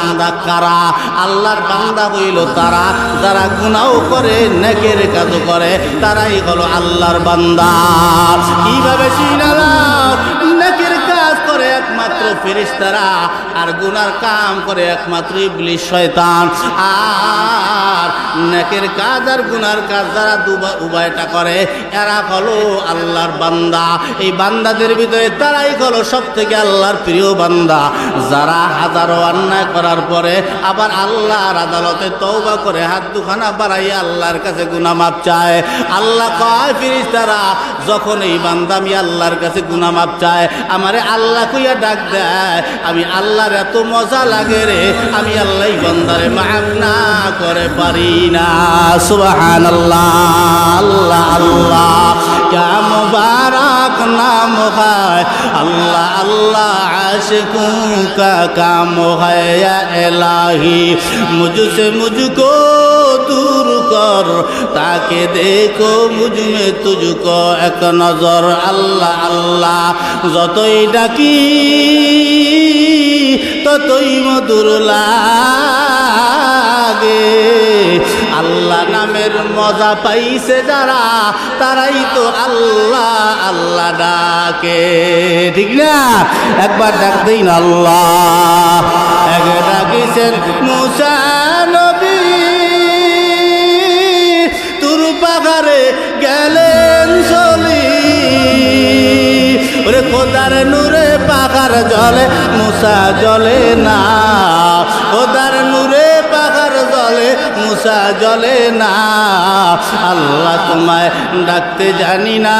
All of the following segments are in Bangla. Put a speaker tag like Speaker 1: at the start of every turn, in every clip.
Speaker 1: বান্দা কারা? আল্লাহর বান্দা হইল তারা যারা গুনাহও করে নেকের কাজও করে, তারাই হলো আল্লাহর বান্দা। কিভাবে চিনালাম? নেকের কাজ করে একমাত্র ফেরেশতারা, আর গুনার কাম করে একমাত্র ইবলিস শয়তান। আর নেকের কাজ আর গুনার কাজ যারা উভয়টা করে এরা হলো আল্লাহর বান্দা। এই বান্দাদের ভিতরে তারাই হলো সব থেকে আল্লাহর প্রিয় বান্দা, যারা হাজারো অন্যায় করার পরে আবার আল্লাহর আদালতে তওবা করে হাত দুখানা বাড়াইয়া আল্লাহর কাছে গুনাহ মাপ চায়। আল্লাহ কয় ফেরেশতারা যখন এই বান্দা আমি আল্লাহর কাছে গুনাহ মাপ চায়, আমারে আল্লাহ কইয়া ডাক দেয়, আমি আল্লাহর এত মজা লাগে রে, আমি আল্লাহ বান্দারে মাফ না করে পারি না। সুবহানাল্লাহ, আল্লাহ আল্লাহ क्या मुबारक नाम है, अल्लाह अल्लाह आशिकों का काम है। या इलाही मुझसे मुझको दूर कर, ताकि देखो मुझ में तुझको एक नजर। अल्लाह अल्लाह যতই ডাকি ততই মধুর লাগে। আল্লাহ নামের মজা পাইছে যারা, তারাই তো আল্লাহ আল্লাহ ডাকে, ঠিক না? একবার ডাক দিন আল্লাহ। এক ডাকিছেন মুসা নবী, তুর পাহাড়ে গেলেন চলি, ওরে খোদার নূরে পাহাড় জলে মুসা জলে না, খোদার নূরে পাহাড় জলে মুসা জলে না। আল্লাহ তোমায় ডাকতে জানি না,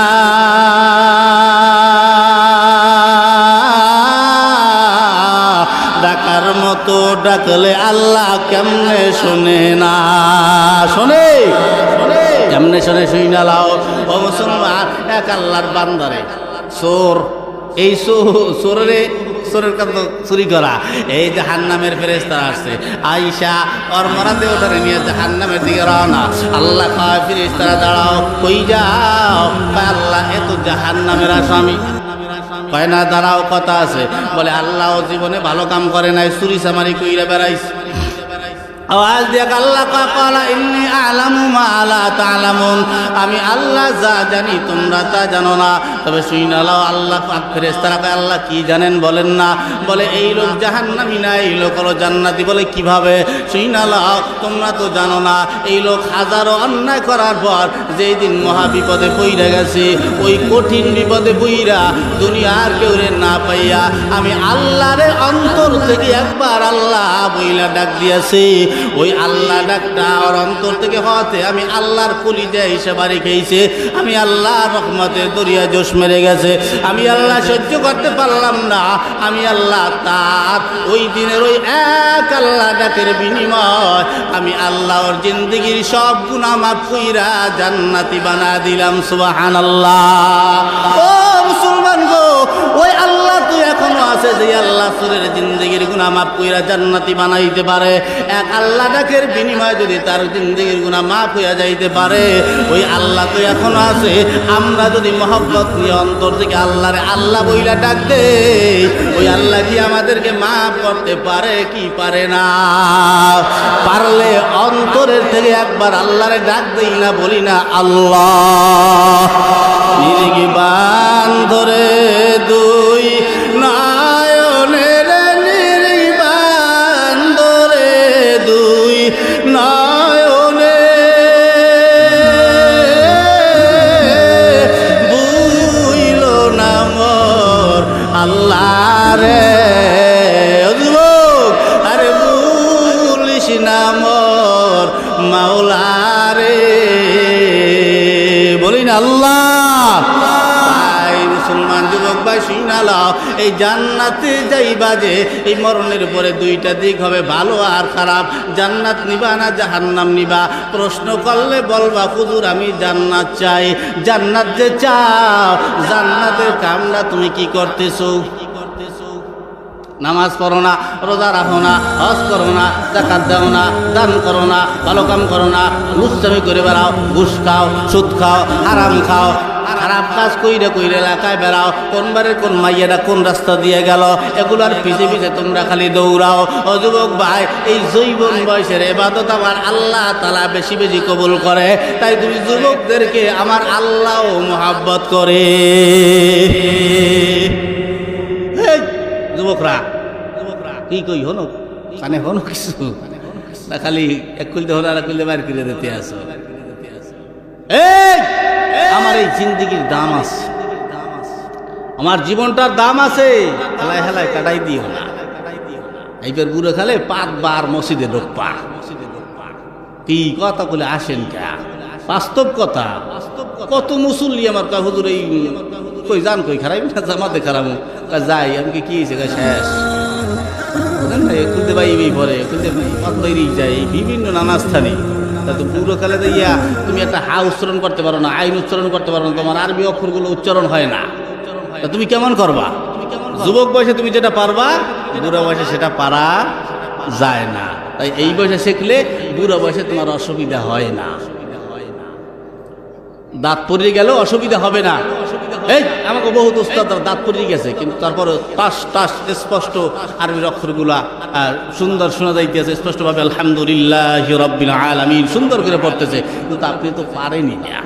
Speaker 1: ডাকার মতো ডাকলে আল্লাহ কেমনে শোনে না? শোনে, কেমনে শোনে? শুই না লাও ও মুসলমান, এক আল্লাহর বান্দারে চোর, এই চোরের কাজ চুরি করা, এই জাহান্নামের ফেরেশতারা আসছে, আয়েশা ওর মরাতে ওটারে নিয়ে জাহান্নামের দিকে রওনা। আল্লাহ কয় ফেরেশতারা দাঁড়াও, কই যাও? কয় আল্লাহ এ তো জাহান্নামের আসামি। কয় না দাঁড়াও, কথা আছে। বলে আল্লাহ জীবনে ভালো কাম করে নাই, চুরি চামারি কইরা বেড়াইছে। আওয়াজ দিয়ে আল্লাহ কালা ইন্নী আ'লামু মা লা তা'লামুন, আমি আল্লাহ যা জানি তোমরা তা জানো না। তবে শুইনা লাও, আল্লাহ পাক ফেরেশতারা কয় আল্লাহ কি জানেন বলেন না? বলে এই লোক জাহান্নামী না, এই লোক হলো জান্নাতি। বলে কিভাবে? শুইনা লাও, তোমরা তো জানো না, এই লোক হাজারো অন্যায় করার পর যেই দিন মহা বিপদে পইরা গেছে, ওই কঠিন বিপদে পইরা দুনিয়ার কেউরে না পাইয়া আমি আল্লাহরে অন্তর থেকে একবার আল্লাহ বইলা ডাক দিয়েছি। ওই আল্লাহ ডাকটা ওর অন্তর থেকে হওয়াতে আমি আল্লাহর কলিজা হিসেবে রেখেছে, আমি আল্লাহর রহমতের দরিয়া জোশ মেরে গেছে, আমি আল্লাহ সহ্য করতে পারলাম না। আমি আল্লাহ তার ওই দিনের ওই এক আল্লাহ ডাকের বিনিময় আমি আল্লাহর জিন্দগির সব গুনাহ মাফ কইরা জান্নাতি বানা দিলাম। সুবহানাল্লাহ। ও মুসলমান গো, ওই আল্লাহ তো এখনো আছে যে আল্লাহ সুরের জিন্দগির গুনাহ মাফ কইরা জান্নাতি বানাইতে পারে। এক আল্লাহ ডাকের বিনিময়ে যদি তার জিন্দগির গুনাহ মাফ হইয়া যাইতে পারে, ওই আল্লাহ তো এখনো আছে। আমরা যদি মহব্বত নিয়ে অন্তর থেকে আল্লাহরে আল্লাহ বইলা ডাক দেই, ওই আল্লাহ কি আমাদেরকে মাফ করতে পারে কি পারে না? পারলে অন্তরের থেকে একবার আল্লাহরে ডাক দেই না, বলি না আল্লাহ। নিরিগি বান ধরে দুই নয়নের, নিরিগি বান ধরে দুই নয়নে বুইল না মোর আল্লাহ রে, আরে বুলিস না মোর মাওলা রে, বলি না আল্লাহ। মুসলমান যুবক ভাই শুনা লাও, এই জান্নাতে যাইবা যে এই মরণের পরে দুইটা দিক হবে, ভালো আর খারাপ। জান্নাত নিবা না জাহান্নাম নিবা? প্রশ্ন করলে বলবা হুজুর আমি জান্নাত চাই। জান্নাত যে চাও, জান্নাতের কামটা তুমি কি করতেছো? নামাজ পড়ো না, রোজা রাখো না, হজ করো না, যাকাত দাও না, দান করো না, ভালো কাম করো না, লুচ্চামি করে বেড়াও, ঘুষ খাও, সুদ খাও, হারাম খাও, খারাপ কাজ কইরা কইরা এলাকায় বেড়াও, কোনবারের কোন মাইয়ারা কোন রাস্তা দিয়ে গেল, এগুলার পিছে পিছে তোমরা খালি দৌড়াও। ও যুবক ভাই, এই যৌবন বয়সের ইবাদত আমার আল্লাহ তাআলা বেশি বেশি কবুল করে। তাই তুমি যুবকদেরকে আমার আল্লাহ মুহাব্বত করে। যুবকরা কি কই হনো কানে হনো কিছু না, খালি এক খুলতে হলো আর খুলতে বাইর করে দিতে আসো। আমার এই জিন্দিগির দাম আছে, আমার জীবনটার দাম আছে, হেলায় হেলায় কাটাই দিও না। এইবার বুড়ো খালে 5 বার মসজিদে ঢোকপা। কি কথা বলে আসেন কা, বাস্তব কথা। কত মুসল্লি আমার কা হুজুর এই কই যান কই খারাপ না জামাতে খারাপ যাই, আমি কি হয়েছে শেষ খুলতে পাই পরে খুলতে তৈরি যায় বিভিন্ন নানা স্থানে। তো পুরোকালে দিয়া তুমি একটা হা উচ্চারণ করতে পারো না, আইন উচ্চারণ করতে পারো না, তোমার আরবি অক্ষরগুলো উচ্চারণ হয় না। তুমি কেমন করবা? যুবক বয়সে তুমি যেটা পারবা বুড়ো বয়সে সেটা পারা যায় না। তাই এই বয়সে শিখলে বুড়ো বয়সে তোমার অসুবিধা হয় না। দাঁত পড়ে গেলেও অসুবিধা হবে না। এই আমাকে বহুত উস্তাদ দাঁত পড়ে গেছে, কিন্তু তারপরে টাস টাস স্পষ্ট আরবির অক্ষরগুলা সুন্দর শোনা যাইতেছে স্পষ্টভাবে, আলহামদুলিল্লাহ রাব্বিল আলামিন সুন্দর করে পড়তেছে, কিন্তু আপনি তো পারেনি না।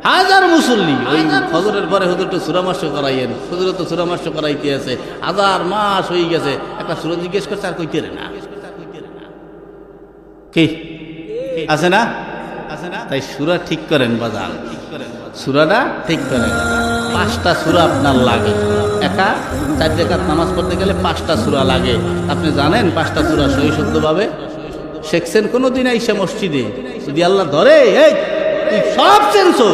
Speaker 1: হাজার মুসল্লি ওই ফজরের পরে হুজুর তো সূরা মাস্টার করাইয়েন, হুজুর তো সূরা মাস্টার করাইতে আছে, হাজার মাস হয়ে গেছে, একটা সূরা জিজ্ঞেস করছে আর কইতে রে না। কি আছে না? তাই সূরা ঠিক করেন বাজান, সূরাটা ঠিক করেন। 5টা সূরা আপনার লাগে, 4 রাকাত নামাজ পড়তে গেলে 5টা সূরা লাগে। আপনি জানেন 5টা সূরা সহি শুদ্ধভাবে শিখছেন কোনোদিন আইসা মসজিদে? যদি আল্লাহ ধরে এই তুই সব চেনছো,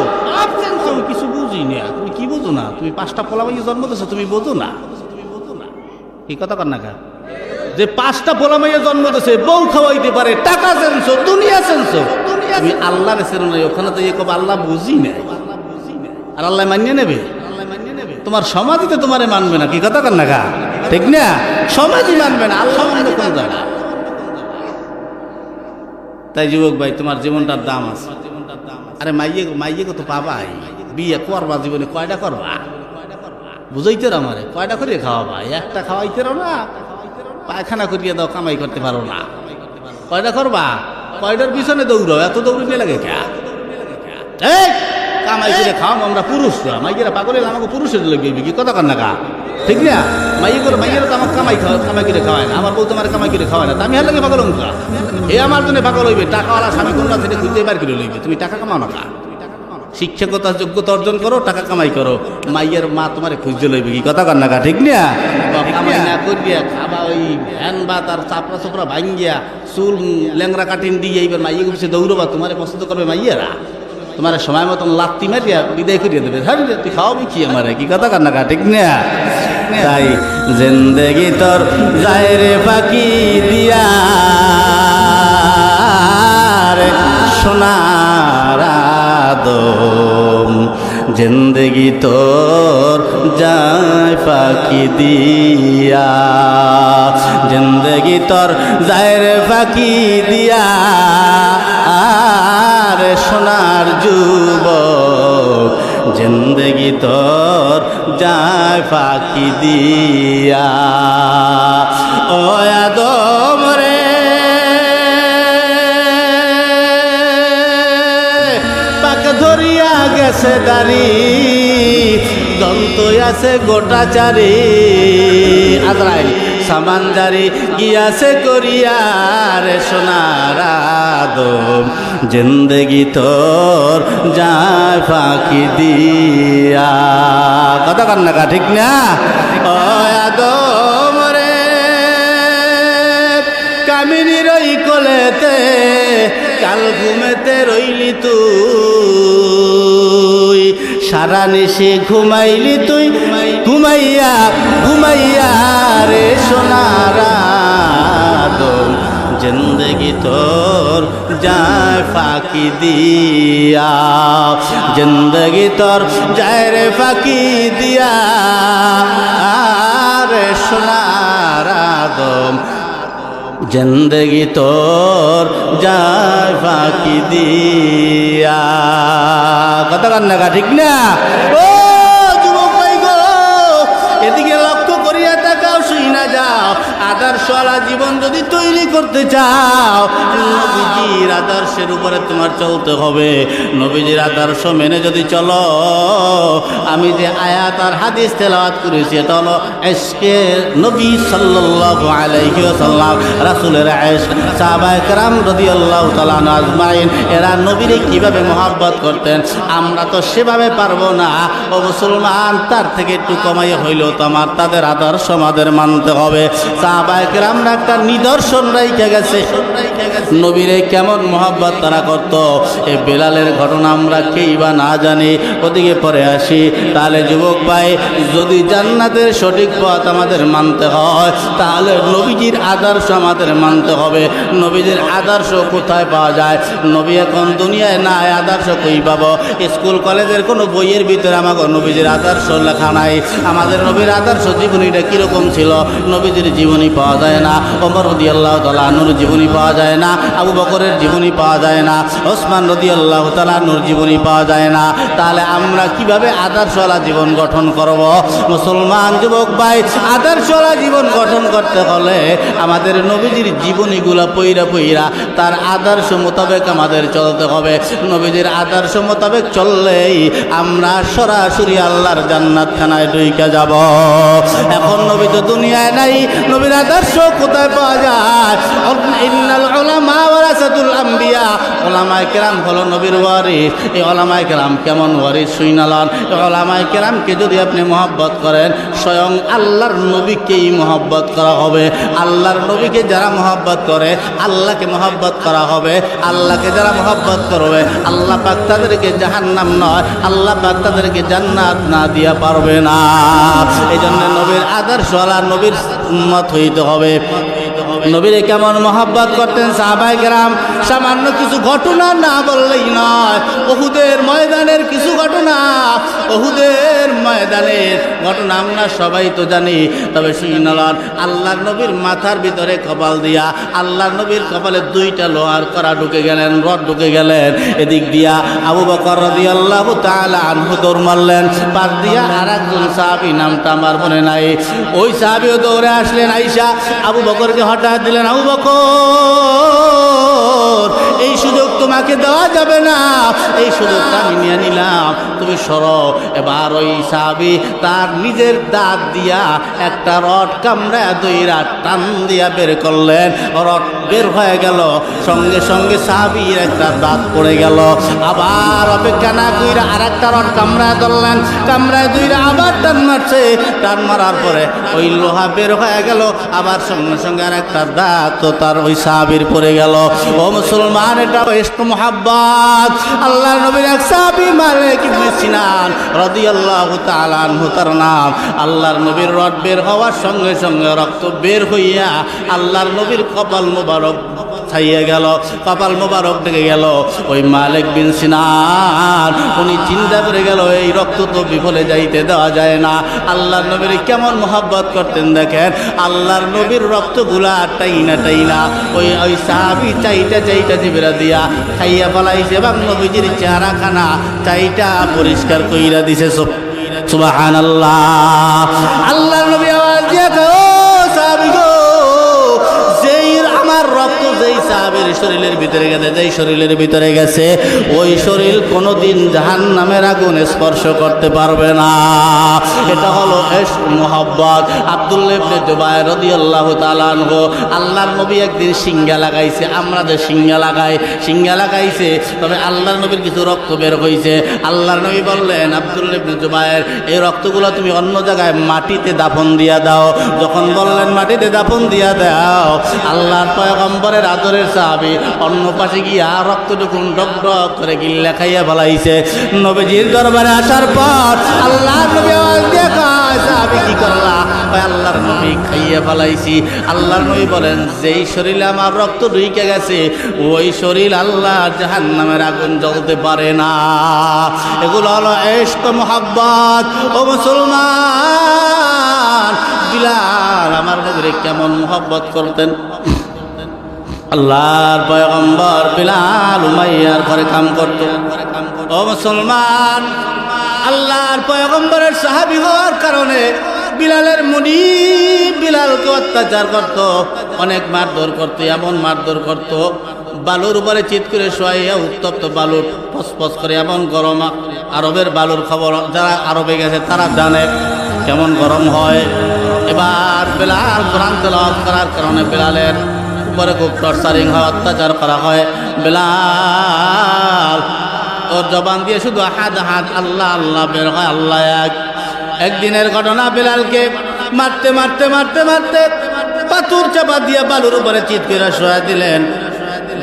Speaker 1: আমি কিছু বুঝি না। তুমি কি বোঝো না? তুমি 5টা পোলা মাইয়া জন্ম দিয়েছো, তুমি বোঝো না? কি কথা কর না কা, যে 5টা পোলা মাইয়া জন্ম দিয়েছে, বউ খাওয়াইতে পারে, টাকা চেনছো, দুনিয়া চেনছো, তুমি আল্লাহ রেসের নাই। ওখানে তো কবে আল্লাহ বুঝি না, আর আল্লাহ মানিয়ে নেবে? তোমার সমাজই তো তোমারে মানবে না। কি কথা কর না কা, ঠিক না? সমাজই মানবে না, আল্লাহ মানবে কোন জায়গা? তাই যুবক ভাই, তোমার জীবনটার দাম আছে। আরে মাইয়ে কত পাবাই, বিয়ে করবা জীবনে কয়টা করবা? বুঝাইতে র আমারে কয়টা করিয়ে খাওয়াবা? একটা খাওয়াইতে রো না, পায়খানা করিয়ে দাও, কামাই করতে পারো না, কয়টা করবা? কয়টার পিছনে দৌড়াও, এত দৌড়িয়ে লাগে কে? কামাই করে খাওয়াম আমরা পুরুষরা, মাইয়েরা পাগল আমাকে পুরুষের লেগে কি কথা কর না কা, ঠিক না? মাইয়েরা তো আমাকে কামাই করে খাওয়ায় না, আমার বউ তোমার কামাই করে খাওয়ায় না, আমি আর লাগে পাগল অঙ্কা। এ আমার জন্য পাগল হইবে, টাকাওয়ালা স্বামী কন্যা থেকে খুঁজতে বার করে লইবে। তুমি টাকা কামাও না কা, শিক্ষকতা যোগ্যতা অর্জন করো, টাকা কামাই করো, মাইয়ের মা তোমারে খুঁজতে লইবে। কি কথা কর না কা, ঠিক না? কামাই না করিয়া খাবা ওই ভ্যান বা তার চাপড়া চোপড়া ভাঙ্গিয়া চুল ল্যাংরা কাটিন দিয়ে এইবার মাইয়ে গুছে দৌড়বা, তোমারে পছন্দ করবে মাইয়েরা, তোমার সময় মতন লাত্তি মারিয়া বিদায় করিয়া দেবে। হ্যাঁ তুই খাওয়াবি কি আমারে? কি কথা কর না কা, ঠিক না? তাই জিন্দেগি তোর যায় রে বাকি দিয়া সোনার আদম, জিন্দেগি তোর যায় ফাঁকি দিয়া, জিন্দেগি তোর যায় রে ফাঁকি দিয়া আরে সোনার যুবক, জিন্দেগি তোর যায় ফাঁকি দিয়া। ও আদম রে পাক ধরিয়া গেছে দাড়ি, দন্ত আছে গোটা চারি, আদরাইল সামান জারি গিয়াছে করিয়ার সোনার আদম, জিন্দেগি তোর যায় ফাঁকি দিয়া। কথা কর না কা, ঠিক না? ও আদম রে কামিনীর ওই কোলেতে কাল ঘুমেতে রইলি তুই, সারা নিশি ঘুমাইলি তুই, ঘুমাইয়া ঘুমাইয়া রে সোনার আদম, জিন্দেগি তোর যায় ফাঁকি দিয়া, জিন্দেগি তোর যায় রে ফাঁকি দিয়া রে সোনার আদম, জিন্দগি তোর যায় ফাঁকি দিয়া। কথা কান্না ঠিক না? ও যুবক ভাই গো, এদিকে লক্ষ্য করিয়া তাকাও, শুই না যাও। আদর্শওয়ালা জীবন যদি তৈরি করতে চাও, নবীজির আদর্শের উপরে তোমার চলতে হবে। নবীজির আদর্শ মেনে যদি চলো, আমি যে আয়াত আর হাদিস তেলাওয়াত করেছি এটা হলো ইশকে নবী সাল্লাল্লাহু আলাইহি ওয়াসাল্লাম, রাসূলের ইশক। সাহাবায়ে কেরাম রাদিয়াল্লাহু তাআলা আজমাইন এরা নবীরে কিভাবে মহব্বত করতেন, আমরা তো সেভাবে পারবো না। ও মুসলমান, তার থেকে একটু কমাইয়া হইলেও তো তাদের আদর্শ আমাদের মানতে হবে। সাহাবায়ে কেরামরা একটা নিদর্শন রাইখা গেছে নবীরে কেমন মহব্বত তারা করত। এই বেলালের ঘটনা আমরা কেই বা না জানি। ওদিকে পরে আসি। তাহলে যুবক ভাই, যদি জান্নাতের সঠিক পথ আমাদের মানতে হয়, তাহলে নবীজির আদর্শ আমাদের মানতে হবে। নবীজির আদর্শ কোথায় পাওয়া যায়? নবী এখন দুনিয়ায় নাই, আদর্শ কই পাবো? স্কুল কলেজের কোনো বইয়ের ভিতরে আমাকে নবীজির আদর্শ লেখা নাই। আমাদের নবীর আদর্শ জীবনীটা কীরকম ছিল, নবীজির জীবনী পাওয়া যায় না। ওমর রাদিয়াল্লাহু তাআলা আনহুর জীবনী পাওয়া যায় না। আবু বকরের জীবনী পাওয়া যায় না। ওসমান রাদিয়াল্লাহু তাআলা আনহুর জীবনী পাওয়া যায় না। তাহলে আমরা কিভাবে আদর্শওয়ালা জীবন গঠন করব? মুসলমান যুবক ভাই, আদর্শওয়ালা জীবন গঠন করতে হলে আমাদের নবীজির জীবনীগুলো পইরা পইরা তার আদর্শ মোতাবেক আমাদের চলতে হবে। নবীজির আদর্শ মোতাবেক চললেই আমরা সরাসরি আল্লাহর জান্নাতখানায় ঢুকে যাব। এখন নবী তো দুনিয়ায় নাই, নবীর আদর্শ কোথায় পাওয়া যায়? ইন্নাল উলামা ওয়ারাসাতুল আম্বিয়া, উলামায়ে কেরাম হলো নবীর ওয়ারিস। এই উলামায়ে কেরাম কেমন ওয়ারিস শুনালান। উলামায়ে কেরামকে যদি আপনি মহব্বত করেন, স্বয়ং আল্লাহর নবীকেই মহব্বত করা হবে। আল্লাহর নবীকে যারা মহব্বত করে, আল্লাহকে মহব্বত করা হবে। আল্লাহকে যারা মহব্বত করবে, আল্লাহ পাক তাদেরকে জাহান্নাম নয়, আল্লাহ পাক তাদেরকে জান্নাত না দিয়া পারবে না। এই জন্য নবীর আদর্শওয়ালা নবীর উম্মত হইতে হবে। নবীরে কেমন মহব্বত করতেন সাহাবায়ে কেরাম, সামান্য কিছু ঘটনা না বললেই নয়। উহুদের ময়দানের কিছু ঘটনা, উহুদের ময়দানের ঘটনা আমরা সবাই তো জানি। তবে শুনালাম, আল্লাহর নবীর মাথার ভিতরে কপাল দিয়া, আল্লাহর নবীর কপালে দুইটা লোহার কড়া ঢুকে গেলেন, রড ঢুকে গেলেন। এদিক দিয়া আবু বকর রাদিয়াল্লাহু তাআলা আনহু দৌড় মারলেন, পাশ দিয়া আর একজন সাহাবী, নামটা আমার মনে নাই, ওই সাহাবীও দৌড়ে আসলেন। আইসা আবু বকরকে হঠাৎ দিলেন, আবু বকর, এই সুযোগ তোমাকে দেওয়া যাবে না, এই সুযোগটা আমি নিয়ে নিলাম, তুমি সরো। এবার ওই সাহাবী তার নিজের দাঁত দিয়া একটা রড কামড়ায় দইরা টান দিয়া বের করলেন। রড বের হয়ে গেল, সঙ্গে সঙ্গে সাহাবীর একটা দাঁত পড়ে গেল। আবার অপেক্ষা না কইরা আর একটা রড কামড়ায় ধরলেন, কামড়ায় দইরা আবার টান মারছে। টান মারার পরে ওই লোহা বের হয়ে গেল, আবার সঙ্গে সঙ্গে আর একটা দাঁত তো তার ওই সাহাবীর পড়ে গেল। ও মুসলমান, এটা ইশক মুহাব্বত। আল্লাহর নবীর এক সাহাবী মালিক ইবনে সিনান রাদিয়াল্লাহু তাআলা আনহু তার নাম। আল্লাহর নবীর রড বের হওয়ার সঙ্গে সঙ্গে রক্ত বের হইয়া আল্লাহর নবীর কপাল মোবারক ছাইয়ে গেল, কপাল মোবারক ঢেকে গেল। ওই মালিক বিন সিনান উনি চিন্তা করে গেল, এই রক্ত তো বিফলে যাইতে দেওয়া যায় না। আল্লাহর নবীর কেমন মহব্বত করতেন দেখেন। আল্লাহর নবীর রক্তগুলা টাইনা টাইনা ওই সাহাবী চাইটা চাইটা জিবরা দিয়া খাইয়া ফেলাইছে এবং নবীজির চেহারাখানা চাইটা পরিষ্কার কইরা দিছে। সুবহানাল্লাহ। আল্লাহর নবী আওয়াজ দিয়া কয়, ও সাহাবী গো, যেই আমার রক্ত যেই সাহাবীর শরীরের ভিতরে গেছে, যেই শরীরের ভিতরে গেছে, ওই শরীর কোনোদিন জাহান্নামের আগুন স্পর্শ করতে পারবে না। এটা হলো ইশক মুহাব্বত। আব্দুল্লাহ ইবনে জুবায়ের রাদিয়াল্লাহু তাআলা আনহু, আল্লাহর নবী একদিন সিংহা লাগাইছে, আমরা যে সিংহা লাগাই, সিংহা লাগাইছে, তবে আল্লাহর নবীর কিছু রক্ত বের হইছে। আল্লাহর নবী বললেন, আব্দুল্লাহ ইবনে জুবায়ের, এই রক্তগুলো তুমি অন্য জায়গায় মাটিতে দাফন দিয়া দাও। যখন বললেন মাটিতে দাফন দিয়া দাও, আল্লাহর পয়গম্বরের আদরের সাহাবী অন্য পাশে গিয়া রক্তটুকু ডক ডক করে গিল্লা খাইয়া ফেলাইছে। নবীজির দরবারে আসার পর আল্লাহর নবী আওয়াজ দিয়ে কয়, সাহাবী কি করলা? কয়, আল্লাহর নবী খাইয়া ফেলাইছি। আল্লাহর নবী বলেন, যেই শরীরে আমার রক্ত ঢুকে গেছে, ওই শরীর আল্লাহ জাহান্নামের আগুন জ্বলতে পারে না। এগুলো হলো ইশক মুহাব্বত। ও মুসলমান, বিলাল আমার নবীরে কেমন মুহাব্বত করতেন। আল্লাহর পয়গম্বর বিলাল উমাইয়ার ঘরে কাম করত। ও মুসলমান, আল্লাহর পয়গম্বরের সাহাবী হওয়ার কারণে বিলালের মুনিব বিলালকে অত্যাচার করত, অনেক মারধর করত, এমন মারধর করত বালুর উপরে চিৎ করে শোয়াইয়া উত্তপ্ত বালুর ফসফস করে এমন গরম। আরবের বালুর খবর যারা আরবে গেছে তারা জানে কেমন গরম হয়। এবার বিলাল কোরআন তেলাওয়াত করার কারণে বিলালের উপরে খুব টর্চারিং হয়, অত্যাচার করা হয়। বিলাল ওর জবান দিয়ে শুধু আহাদ আহাদ আল্লাহ আল্লাহ বের হয়, আল্লাহ এক। একদিনের ঘটনা, বিলালকে মারতে মারতে মারতে মারতে পাথর চাপা দিয়ে বালুর উপরে চিৎ করে শোয়া দিলেন।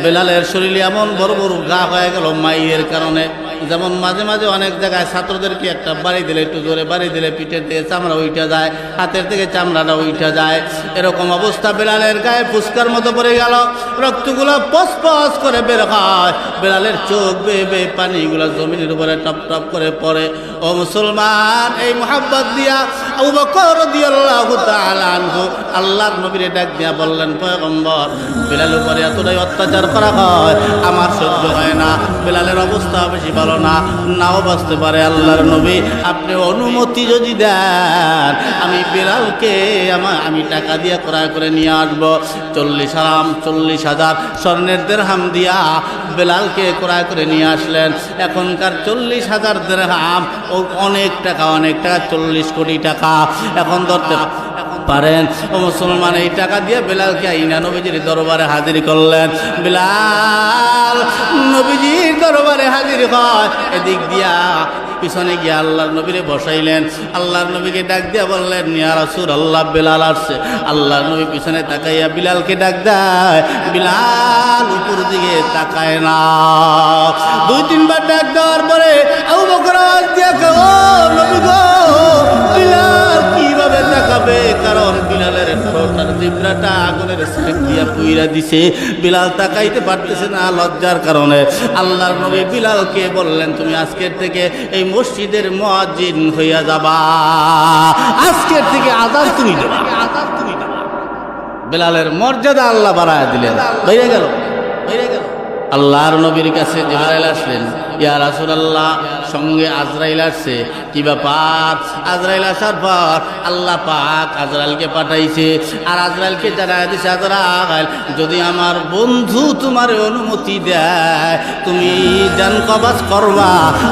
Speaker 1: বিলালের শরীরে এমন বড় বড় ঘা হয়ে গেল মাইয়ের কারণে। যেমন মাঝে মাঝে অনেক জায়গায় ছাত্রদেরকে একটা বাড়ি দিলে, একটু জোরে বাড়ি দিলে পিঠের থেকে চামড়া উঠে যায়, হাতের থেকে চামড়াটা উঠে যায়। এরকম অবস্থা বিলালের গায়ে ফুসকার মতো পড়ে গেল, রক্তগুলো পস পস করে বের হয়। বিলালের চোখ বেয়ে বেয়ে পানিগুলো জমিনের উপরে টপ টপ করে পড়ে। ও মুসলমান, এই মোহাব্বত দিয়া আবু বকর রাদিয়াল্লাহু তাআলা আনহু আল্লাহর নবীরে ডাক দিয়া বললেন, পয়গম্বর বিলালের উপরে এতটাই অত্যাচার করা হয়, আমার সহ্য হয় না। বিলালের অবস্থা বেশি ভালো না, নাও বাঁচতে পারে। আল্লাহর নবী, আপনি অনুমতি যদি দেন আমি বিলালকে আমি টাকা দিয়ে ক্রয় করে নিয়ে আসবো। 40,000 স্বর্ণের দিরহাম দিয়া বিলালকে ক্রয় করে নিয়ে আসলেন। এখনকার 40,000 দিরহাম ও অনেক টাকা, অনেক টাকা, 40 কোটি টাকা এখন ধরতে পারেন। ও মুসলমান, এই টাকা দিয়ে বিলালকে আইনা নবীজির দরবারে হাজির করলেন। বিলাল নবীজির দরবারে হাজির হয়, এদিক দিয়া পিছনে গিয়ে আল্লাহর নবীরে বসাইলেন। আল্লাহর নবীকে ডাক দিয়া বললেন, ইয়া রাসূলুল্লাহ, বিলাল আসছে। আল্লাহর নবী পিছনে তাকাইয়া বিলালকে ডাক দেয়। বিলাল উপর দিকে তাকায় না। 2-3 বার ডাক দেওয়ার পরে আবু বকর আওয়াজ দিয়া কয়, ও নবী গো, বিলাল কিভাবে তাকাবে? কারণ বিলালের ঠোঁটার জিহ্বাটা আগুনের সেক দিয়া পুইরা দিছে। বিলাল তাকাইতে পারতেছে না লজ্জার কারণে। আল্লাহর নবী বিলালকে বললেন, তুমি আজকের থেকে এই মসজিদের মুয়াজ্জিন হইয়া যাবা, আজকের থেকে আযান তুমি দেবা। বিলালের মর্যাদা আল্লাহ বাড়ায় দিলেন। হয়ে গেল। আল্লাহর নবীর কাছে জিবরাইল আসলেন, ইয়া রাসূলুল্লাহ, সঙ্গে আজরাইল আসছে, কি ব্যাপার? আজরাইল আসার পর আল্লাহ পাক আজরাইলকে পাঠাইছে, আর আজরাইলকে জানায় দিছে, আজরাইল, যদি আমার বন্ধু তোমার অনুমতি দেয় তুমি জান কবাজ করবা,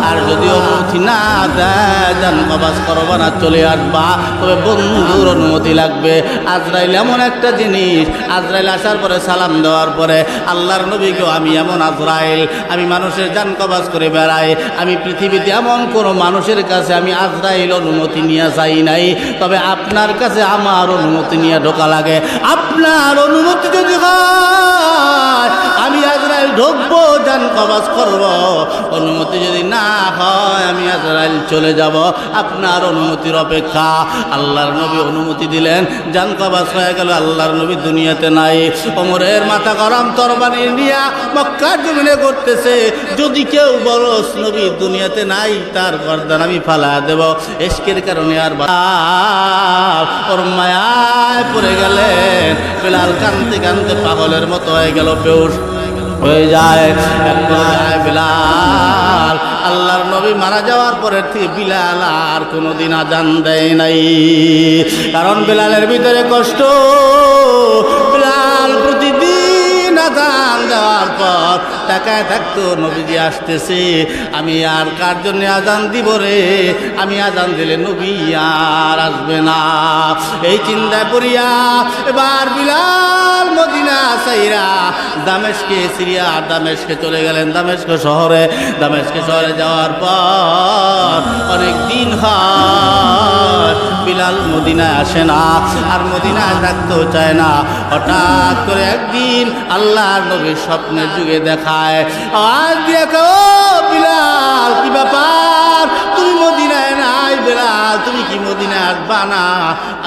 Speaker 1: আর যদি অনুমতি না দেয় জান কবাজ করবা না, চলে আসবা, তবে বন্ধুর অনুমতি লাগবে। আজরাইল এমন একটা জিনিস, আজরাইল আসার পরে সালাম দেওয়ার পরে আল্লাহর নবীকেও, আমি এমন আজরাইল, আমি মানুষের জান কবাজ করে বেড়াই, আমি পৃথিবীতে এমন কোনো মানুষের কাছে আমি আজরাইল অনুমতি নিয়ে যাই নাই, তবে আপনার কাছে আমার অনুমতি নিয়ে ঢোকা লাগে। আপনার অনুমতি যদি হয় আমি আজরাইল ঢুকবো, জান কবাজ করব। অনুমতি যদি না হয় আমি আজরাইল চলে যাব, আপনার অনুমতির অপেক্ষা। আল্লাহর নবী অনুমতি দিলেন, জান কবাজ হয়ে গেল। আল্লাহর নবী দুনিয়াতে নাই। ওমরের মাথা গরম, তরবারি নিয়ে মক্কার জমিনে করতেছে, যদি কেউ বলো নবী দুনিয়াতে নাই, তার গর্দান আমি ফালা দেব। ইশকের কারণে আর ওর মায়ায় পড়ে গেলেন। বিলাল কানতে কানতে পাগলের মতো হয়ে গেল, বেহুশ হয়ে যায়। বিলাল, আল্লাহর নবী মারা যাওয়ার পরের থেকে বিলাল আর কোনোদিন আজান দেয় নাই, কারণ বিলালের ভিতরে কষ্ট। বিলাল প্রতিদিন আজান দেওয়ার পর তাকায় থাকতো, নবীজি আসতেছে, আমি আর কার জন্য আজান দিব রে? আমি আজান দিলে নবী আর আসবে না। এই চিন্তায় পড়িয়া এবার বিলাল মদিনা সাইরা দামেস্কে, সিরিয়া দামেস্কে চলে গেলেন। দামেস্ক শহরে যাওয়ার পর অনেক দিন হয় বিলাল মদিনায় আসে না, আর মদিনায় থাকতেও চায় না। হঠাৎ করে একদিন আল্লাহর নবীর স্বপ্নের যুগে দেখায়, আওয়াজ দিয়ে কও, বিলাল কি ব্যাপার, তুমি মদিনায় নাই? বিলাল, তুমি কি মদিনায় আসবা না?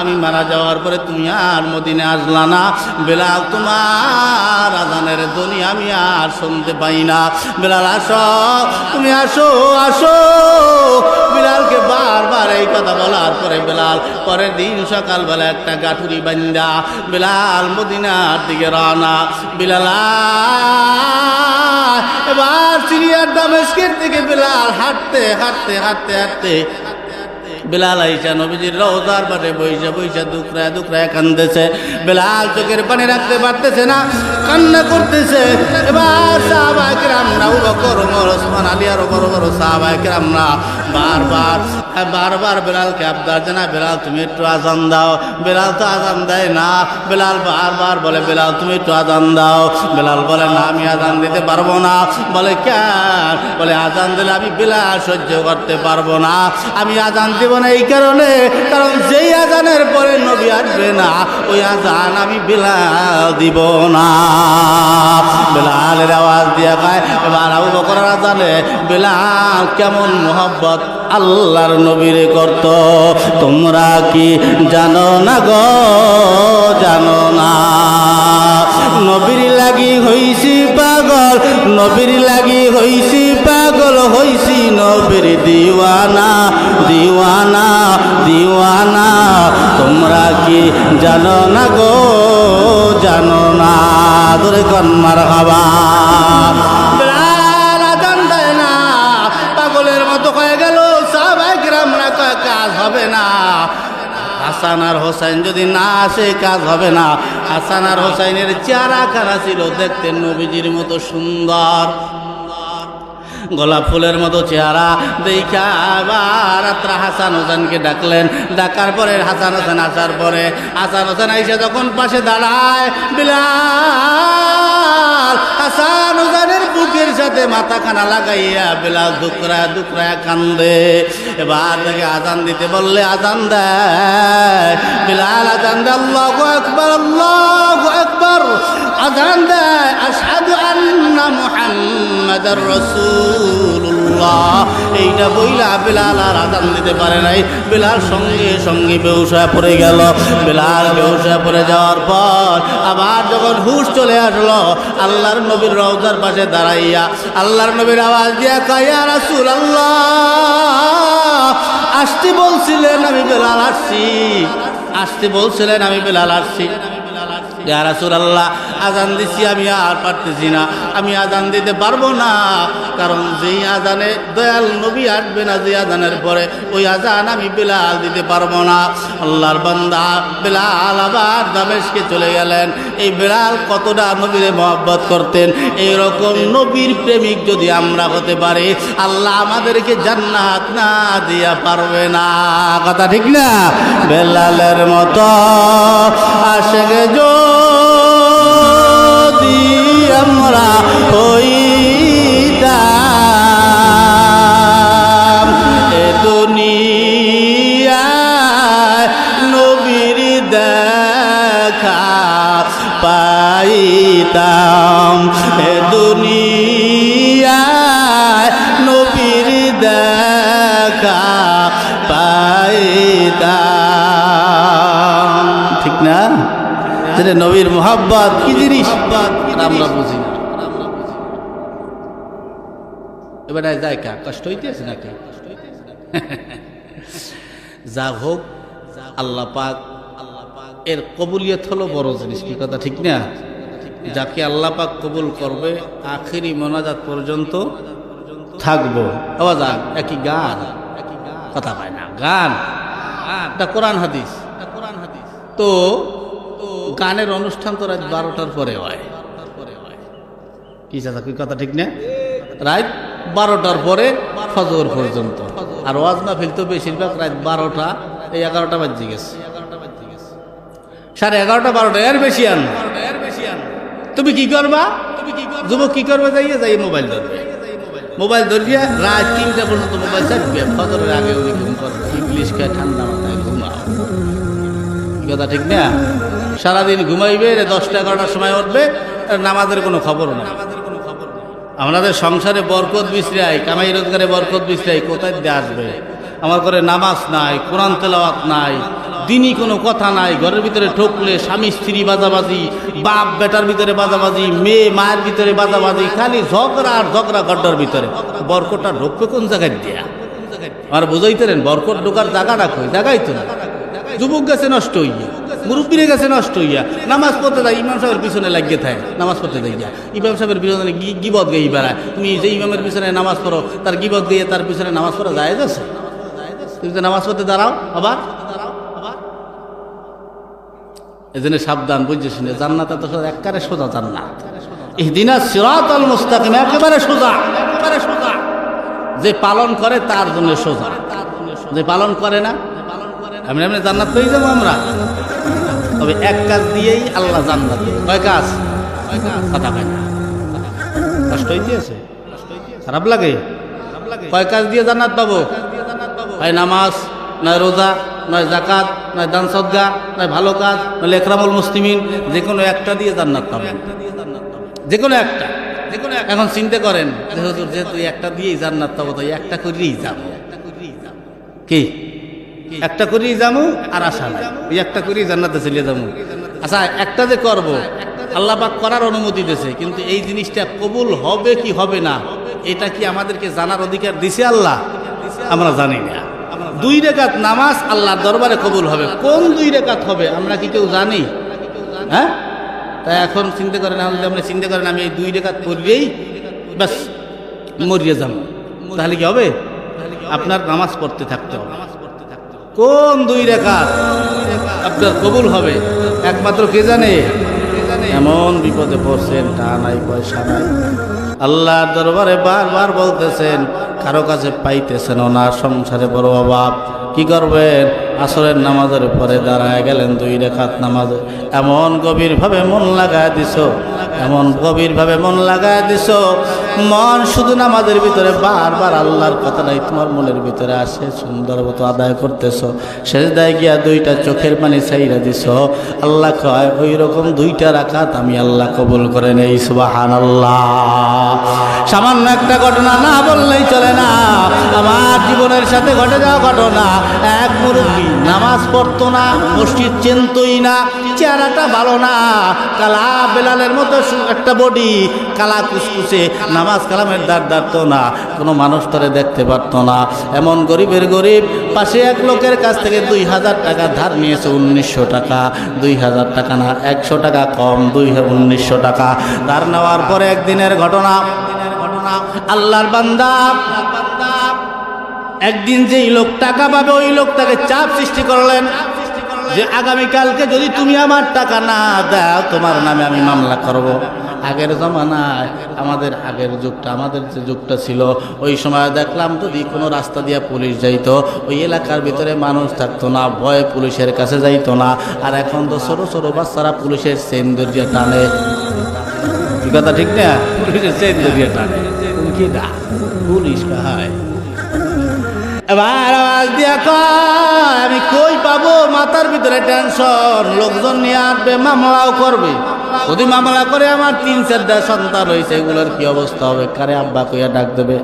Speaker 1: আমি মারা যাওয়ার পরে তুমি আর মদিনায় আসলা না। বিলাল, তোমার আজানের ধ্বনি আমি আর শুনতে পাই না। বিলাল আসো, তুমি আসো, আসো। বিলালকে বারবার আর এই কথা বলার পরে বেলাল পরের দিন সকালবেলা একটা গাঠুরি বান্দা বেলাল মদিনার দিকে রওনা। বেলাল এবার সিরিয়ার দামেস্কের থেকে বেলাল হাঁটতে হাঁটতে হাঁটতে হাঁটতে বেলাল আইসা নবীজির রওজার পাশে বইসা বইসা দুকরায় দুকরায় কান্দেছে। বেলাল চোখের পানি রাখতে পারতেছে না, কান্না করতেছে। এবার সাহাবায়ে কেরামরা আবু বকর ওমর ওসমান আলী আর বড় বড় সাহাবায়ে কেরামরা বারবার বেলালকে আবদার জানা, বেলাল তুমি একটু আজান দাও। বেলাল তো আজান দেয় না। বেলাল বারবার বলে বেলাল তুমি একটু আজান দাও। বেলাল বলে না আমি আজান দিতে পারবো না। বলে কেন? বলে আজান দিলে আমি বেলাল সহ্য করতে পারবো না, আমি আজান দিব না এই কারণে, কারণ যেই আজানের পরে নবী আসবে না ওই আজান আমি বেলাল দিব না। বেলালের আওয়াজ দিয়া খায়। এবার আবু বকরের আজানে বেলাল কেমন মোহব্বত আল্লাহর নবীরে করত, তোমরা কি জানো না গো? জানো না নবীর লাগি হইছি পাগল, নবীর লাগি হইছি পাগল, হইছি নবীর দিওয়ানা দিওয়ানা দিওয়ানা, তোমরা কি জানো না গো? জানো না। ধরে কোন মারহাবা। বেলাল আজান দেয় না, পাগলের মতো হয়ে গেল। সাহাবায়ে কেরামরা কয় কাজ হবে না, হাসান আর হোসেন যদি না আসে কাজ হবে না। হাসান আর হোসেনের চেহারা খানা ছিল দেখতে নবীজির মতো সুন্দর, গোলাপ ফুলের মতো চেহারা দেখা। আবার হাসান হোসেনকে ডাকলেন। ডাকার পরে হাসান হোসেন আসার পরে হাসান হোসেন আইসা যখন পাশে দাঁড়ায়, বেলাল হাসান হোসেনের বুকের সাথে মাথাখানা লাগাইয়া বেলাল দুকরায় দুকরায় কান্দে। এবার তাকে আজান দিতে বললে আজান দেয়। বেলাল আজান দেয়, আল্লাহু আকবার আল্লাহু আকবার আজান দেয়, আশহাদু আন্না মুহাম্মাদার রাসূলুল্লাহ। এইটা বইলা বেলাল আর আজান দিতে পারে নাই। বেলাল সঙ্গে সঙ্গে বেহুশ হয়ে পড়ে গেল। বেলাল বেহুশ হয়ে পড়ে যাওয়ার পর আবার যখন হুশ চলে আসলো, আল্লাহর নবীর রওজার পাশে দাঁড়াইয়া আল্লাহর নবীর আওয়াজ দিয়া কয়, ইয়া রাসূলুল্লাহ, আসতে বলছিলেন আমি বেলাল আসছি, আসতে বলছিলেন আমি বেলাল আসছি। ইয়া রাসূলুল্লাহ, আজান দিছি আমি আর পারতেছি না, আমি আজান দিতে পারবো না, কারণ যেই আজানে দয়াল নবী আসবে না, যে আজানের পরে ওই আজান আমি বেলাল দিতে পারবো না। আল্লাহর বান্দা বেলাল আবার দামেস্কে চলে গেলেন। এই বেলাল কতটা নবীরে মহব্বত করতেন। এইরকম নবীর প্রেমিক যদি আমরা হতে পারি, আল্লাহ আমাদেরকে জান্নাত না দিয়া পারবে না। কথা ঠিক না? বেলালের মতো আশেকে যদি আমরা হইতাম, এ দুনিয়ায় নবীর দেখা পাইতাম, এ দুনিয়ায় নবীর দেখা পাইতাম। ঠিক না? যেটা নবীর মোহাব্বত কি জিনিস আমরা বুঝি না। এবার যাই কা কষ্ট হইতেছে নাকি? যা হোক, আল্লাহ পাক এর কবুলিয়ত হলো বড় জিনিস। কি কথা ঠিক না? যাকে আল্লাহ পাক কবুল করবে আখিরি মোনাজাত পর্যন্ত থাকবো। আওয়াজ একই গান, কথা পায় না, গান এটা কোরআন হাদিস। তো গানের অনুষ্ঠান তো রাত 12টার পরে হয়। কি চাচা, কি কথা ঠিক না? রাত 12টার পরে ফজর পর্যন্ত। আর ওয়াজ মাহফিল তো বেশিরভাগ রাত 12টা, এই 11টা বাজে গেছে, 11:30 12টা, এর বেশি আন। তুমি কি করবা? যুবক কি করবে? যাই মোবাইল ধরবে, মোবাইল ধরিয়া রাত 3টা পর্যন্ত মোবাইল চাপবে। ফজরের আগে ওই ঘুম করবে, ইংলিশ খায় ঠান্ডা মাথায় ঘুমাও। কথা ঠিক না? সারাদিন ঘুমাইবে, 10টা 11টার সময় উঠবে, নামাজের কোনো খবর না। আমাদের সংসারে বরকত বিশ্রাই, কামাই রোজগারে বরকত বিশ্রাই কোথায় দিয়ে আসবে? আমার ঘরে নামাজ নাই, কোরআন তেলাওয়াত নাই, দিনই কোনো কথা নাই। ঘরের ভিতরে ঠকলে স্বামী স্ত্রী বাজাবাজি, বাপ বেটার ভিতরে বাজাবাজি, মেয়ে মায়ের ভিতরে বাজাবাজি, খালি ঝগড়া আর ঝগড়া গড্ডার ভিতরে। বরকতটা ঢুকবে কোন জায়গায় দিয়া? আর বুঝাইতেন বরকত ঢোকার জায়গাটা কই, জায়গাই তো না। যুবক গেছে নষ্ট হইয়া, মুরব্বীরে গেছে নষ্ট হইয়া, নামাজ পড়তে যায় ইমাম সাহেবের পিছনে লাগিয়ে থাকে, নামাজ পড়তে যাই যা ইমাম সাহেবের পিছনে গিবত গেই বেড়ায়। তুমি যে ইমামের পিছনে নামাজ পড়ো তার গিবত গিয়ে তার পিছনে নামাজ পড়া যায় আছে? তুমি তো নামাজ পড়তে দাঁড়াও আবার। এজন্য সাবধান, বুঝে শুনে। জান্নাতে তো একবারে সোজা জান্নাত, ইহদিনাস সিরাতাল মুস্তাকিম, একেবারে সোজা, একেবারে সোজা। যে পালন করে তার জন্য সোজা, যে পালন করে না এমনি এমনি জান্নাত পেয়ে যাবো আমরা। তবে এক কাজ দিয়েই আল্লাহ জান্নাত দেবে। কয় কাজ? কথা কয় না, কষ্ট হইতেছে, খারাপ লাগে। কয় কাজ দিয়ে জান্নাত পাবো? হয় নামাজ, নয় রোজা, নয় জাকাত, নয় দান সদকা, নয় ভালো কাজ, নয় ইকরামুল মুসলিমিন। যে কোনো একটা দিয়ে জান্নাত পাবেন, যে কোনো একটা। এখন চিন্তা করেন যেহেতু একটা দিয়েই জান্নাত পাবো, তো একটা করেই যাবো। কি একটা করেই যাবো আর আশা নাই, ওই একটা করেই জান্নাতে চলে যাবো। আচ্ছা, একটা যে করব, আল্লাহ পাক করার অনুমতি দিয়েছে, কিন্তু এই জিনিসটা কবুল হবে কি হবে না, এটা কি আমাদেরকে জানার অধিকার দিছে আল্লাহ? আমরা জানি না। 2 রাকাত নামাজ আল্লাহর দরবারে কবুল হবে, কোন 2 রাকাত হবে আমরা কি কেউ জানি? হ্যাঁ, তাই এখন চিন্তা করেন, আপনি চিন্তা করেন আমি এই 2 রাকাত পড়লেই ব্যাস মরিয়ে যাব, তাহলে কি হবে? আপনার নামাজ পড়তে থাকতে হবে। কোন 2 রাকাত আপনার কবুল হবে একমাত্র কে জানে? এমন বিপদে পড়ছেন, টাকা নাই, পয়সা নাই, আল্লাহর দরবারে বারবার বলতেছেন, কারো কাছে পাইতেছেন না, সংসারে বড় অভাব, কি করবেন? আসরের নামাজের পরে দাঁড়ায় গেলেন 2 রাকাত নামাজে, এমন গভীরভাবে মন লাগায় দিছ, এমন গভীরভাবে মন লাগায় দিছ, মন শুধু নামাজের ভিতরে বারবার আল্লাহর কথাটাই তোমার মনের ভিতরে আসে, সুন্দর মতো আদায় করতেছ। সেজদায় গিয়া 2টা চোখের পানি ছাইরা দিছ। আল্লাহ কয় ওই রকম 2টা রাকাত আমি আল্লাহ কবুল করে নেই। সুবহানাল্লাহ। সামান্য একটা ঘটনা না বললেই চলে না, আমার জীবনের সাথে ঘটে যাওয়া ঘটনা। এক মুরব্বী নামাজ পড়তো না, মসজিদ চিনতই না, চেহারাটা ভালো না, কালা বেলালের মতো একটা বডি, কালা কুসকুসে, নামাজ কালামের দাঁড় দাঁড়তো না, কোনো মানুষ তারে দেখতে পারতো না। এমন গরিবের গরিব, পাশে এক লোকের কাছ থেকে 2000 টাকা ধার নিয়েছে, 1900 টাকা, 2000 টাকা না, 100 টাকা কম, 1900 টাকা ধার নেওয়ার পরে একদিনের ঘটনা। আল্লাহর বান্দা একদিন যেই লোক টাকা পাবে ওই লোকটাকে চাপ সৃষ্টি করলেন যে আগামীকালকে যদি তুমি আমার টাকা না দাও তোমার নামে আমি মামলা করব। আগের জমানায় আমাদের আগের যুগটা, আমাদের যে যুগটা ছিল ওই সময় দেখলাম যদি কোনো রাস্তা দিয়ে পুলিশ যাইতো ওই এলাকার ভিতরে মানুষ থাকতো না, ভয়ে পুলিশের কাছে যাইতো না। আর এখন তো ছোটো ছোটো বাচ্চারা পুলিশের চেন ধরিয়ে টানে, কি কথা ঠিক না? পুলিশের চেন ধরিয়ে টানে, কি না পুলিশ হয়। এবার আওয়াজ দিয়া কয় আমি কই পাবো, মাথার ভিতরে টেনশন, লোকজন নিয়ে আসবে, মামলাও করবে। যদি মামলা করে আমার 3-4টা সন্তান হয়েছে, এগুলোর কি অবস্থা হবে? কারে আব্বা কইয়া ডাক দেবে।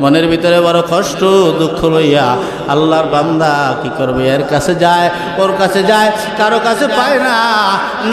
Speaker 1: মনের ভিতরে বড় কষ্ট দুঃখ লইয়া আল্লাহর বান্দা কি করবে? এর কাছে যায়, ওর কাছে যায়, কারো কাছে পায় না।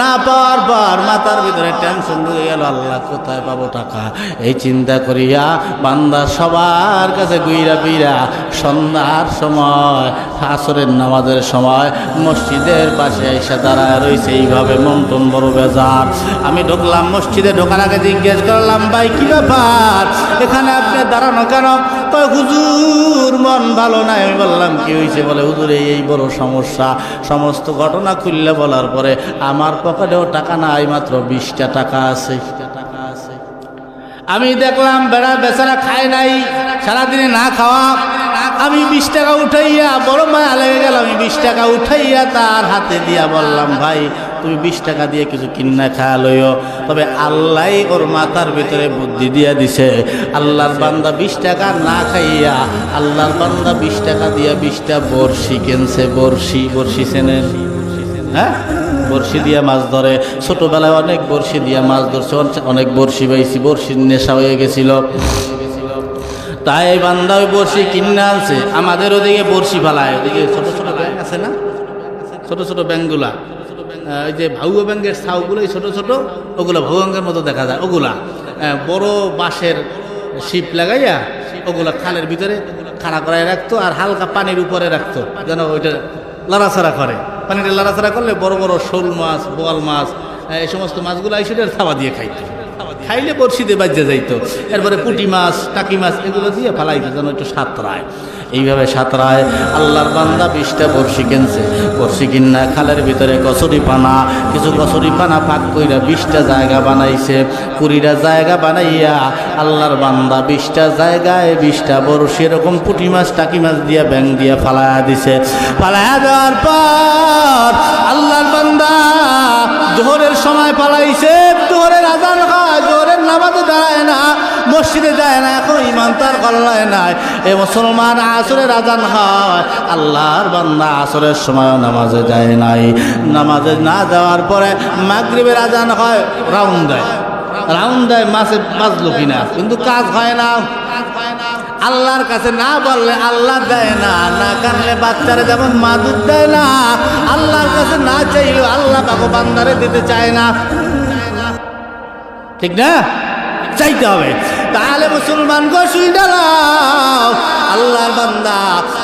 Speaker 1: না পাওয়ার পর মাথার ভিতরে টেনশন ঢুকে গেল, আল্লাহ কোথায় পাবো টাকা? এই চিন্তা করিয়া বান্দা সবার কাছে গুইরা ফিরা সন্ধ্যার সময়, আসরের নামাজের সময় মসজিদের পাশে এসে দাঁড়ায় রয়েছে। এইভাবে মন টন বড় বেজার। আমি ঢুকলাম মসজিদে, ঢোকার আগে জিজ্ঞেস করলাম, ভাই কি ব্যাপার, এখানে আপনি দাঁড়ানো কেন? কয় হুজুর মন ভালো নাই। আমি বললাম কি হয়েছে? বলে হুজুর এই বড় সমস্যা। সমস্ত ঘটনা খুললে বলার পরে আমার পকেটেও টাকা নাই, মাত্র 20টা টাকা আছে। আমি দেখলাম বেচারা খায় নাই, সারাদিনে না খাওয়া। আমি 20 টাকা উঠাইয়া, বড় মায়া লেগে গেল, আমি 20 টাকা উঠাইয়া তার হাতে দিয়া বললাম, ভাই তুমি 20 টাকা দিয়ে কিছু কিনা খাওয়া লইও। তবে আল্লাহ ওর মাথার ভিতরে বুদ্ধি দিয়া দিছে। আল্লাহর বান্দা 20 টাকা না খাইয়া, আল্লাহর বান্দা 20 টাকা দিয়া 20টা বড়শি কিনছে। বড়শি চেনেন? হ্যাঁ, বড়শি দিয়া মাছ ধরে। ছোটবেলায় অনেক বড়শি দিয়া মাছ ধরছে, অনেক বড়শি পাইছি, বড়শির নেশা হয়ে গেছিল। তাই বান্দা ওই বড়শি কিনে আনছে। আমাদের ওদিকে বড়শি ফালায়, ওদিকে ছোট ছোট ব্যাংক আছে না, ছোট ছোট ব্যাংকগুলা, ওই যে ভাউয়া ব্যাংকের ছাউগুলো ছোট ছোট, ওগুলো ভাউয়াঙ্গের মতো দেখা যায়। ওগুলা বড় বাঁশের শিপ লাগাইয়া ওগুলা খালের ভিতরে খাড়া করায় রাখতো আর হালকা পানির উপরে রাখতো যেন ওইটা লড়াছাড়া করে। পানিটা লড়াছাড়া করলে বড় বড় শোল মাছ, বোয়াল মাছ, এই সমস্ত মাছগুলো আইসুটার থাবা দিয়ে খাইতো, খাইলে বড়শিতে বাজে যাইতো। এরপরে পুঁটি মাছ, টাকি মাছ এগুলো দিয়ে ফালাইতো যেন একটু সাঁতরায়। এইভাবে সাঁতরায় আল্লাহর বান্দা 20টা বড়শি কিনছে। বড়শি কিনা খালের ভিতরে কচুরি পানা, কিছু কচুরি পানা পাক কইরা 20টা জায়গা বানাইছে। 20টা জায়গা বানাইয়া আল্লাহর বান্দা 20টা জায়গায় 20টা বড়শি এরকম পুঁটি মাছ, টাকি মাছ দিয়া ব্যাং দিয়া ফালায়া দিছে। ফালায়া দেওয়ার পর আল্লাহর বান্দা জোহরের সময় পালাইছে। জোহরের আজান হয়, জোহরের নামাজে দাঁড়ায় না, মসজিদে যায় না, এখন ইমান তার কল্যায় নাই। এ মুসলমান আসরের আজান হয়, আল্লাহর বান্দা আসরের সময় নামাজে যায় নাই। নামাজে না যাওয়ার পরে মাগরিবের আজান হয়, রাউন্ড দেয় মাসে বাজলো কিনা, কিন্তু কাজ হয় না। আল্লাহর কাছে না বললে আল্লাহ দেয় না, না কানলে বাচ্চারা যেমন মা দুধ দেয় না, আল্লাহর কাছে না চাইলেও আল্লাহ পাকো বান্দারে দিতে চায় না, ঠিক না? চাইতে হবে। তাহলে মুসলমান গো শুই ডালাও, আল্লাহর বান্দা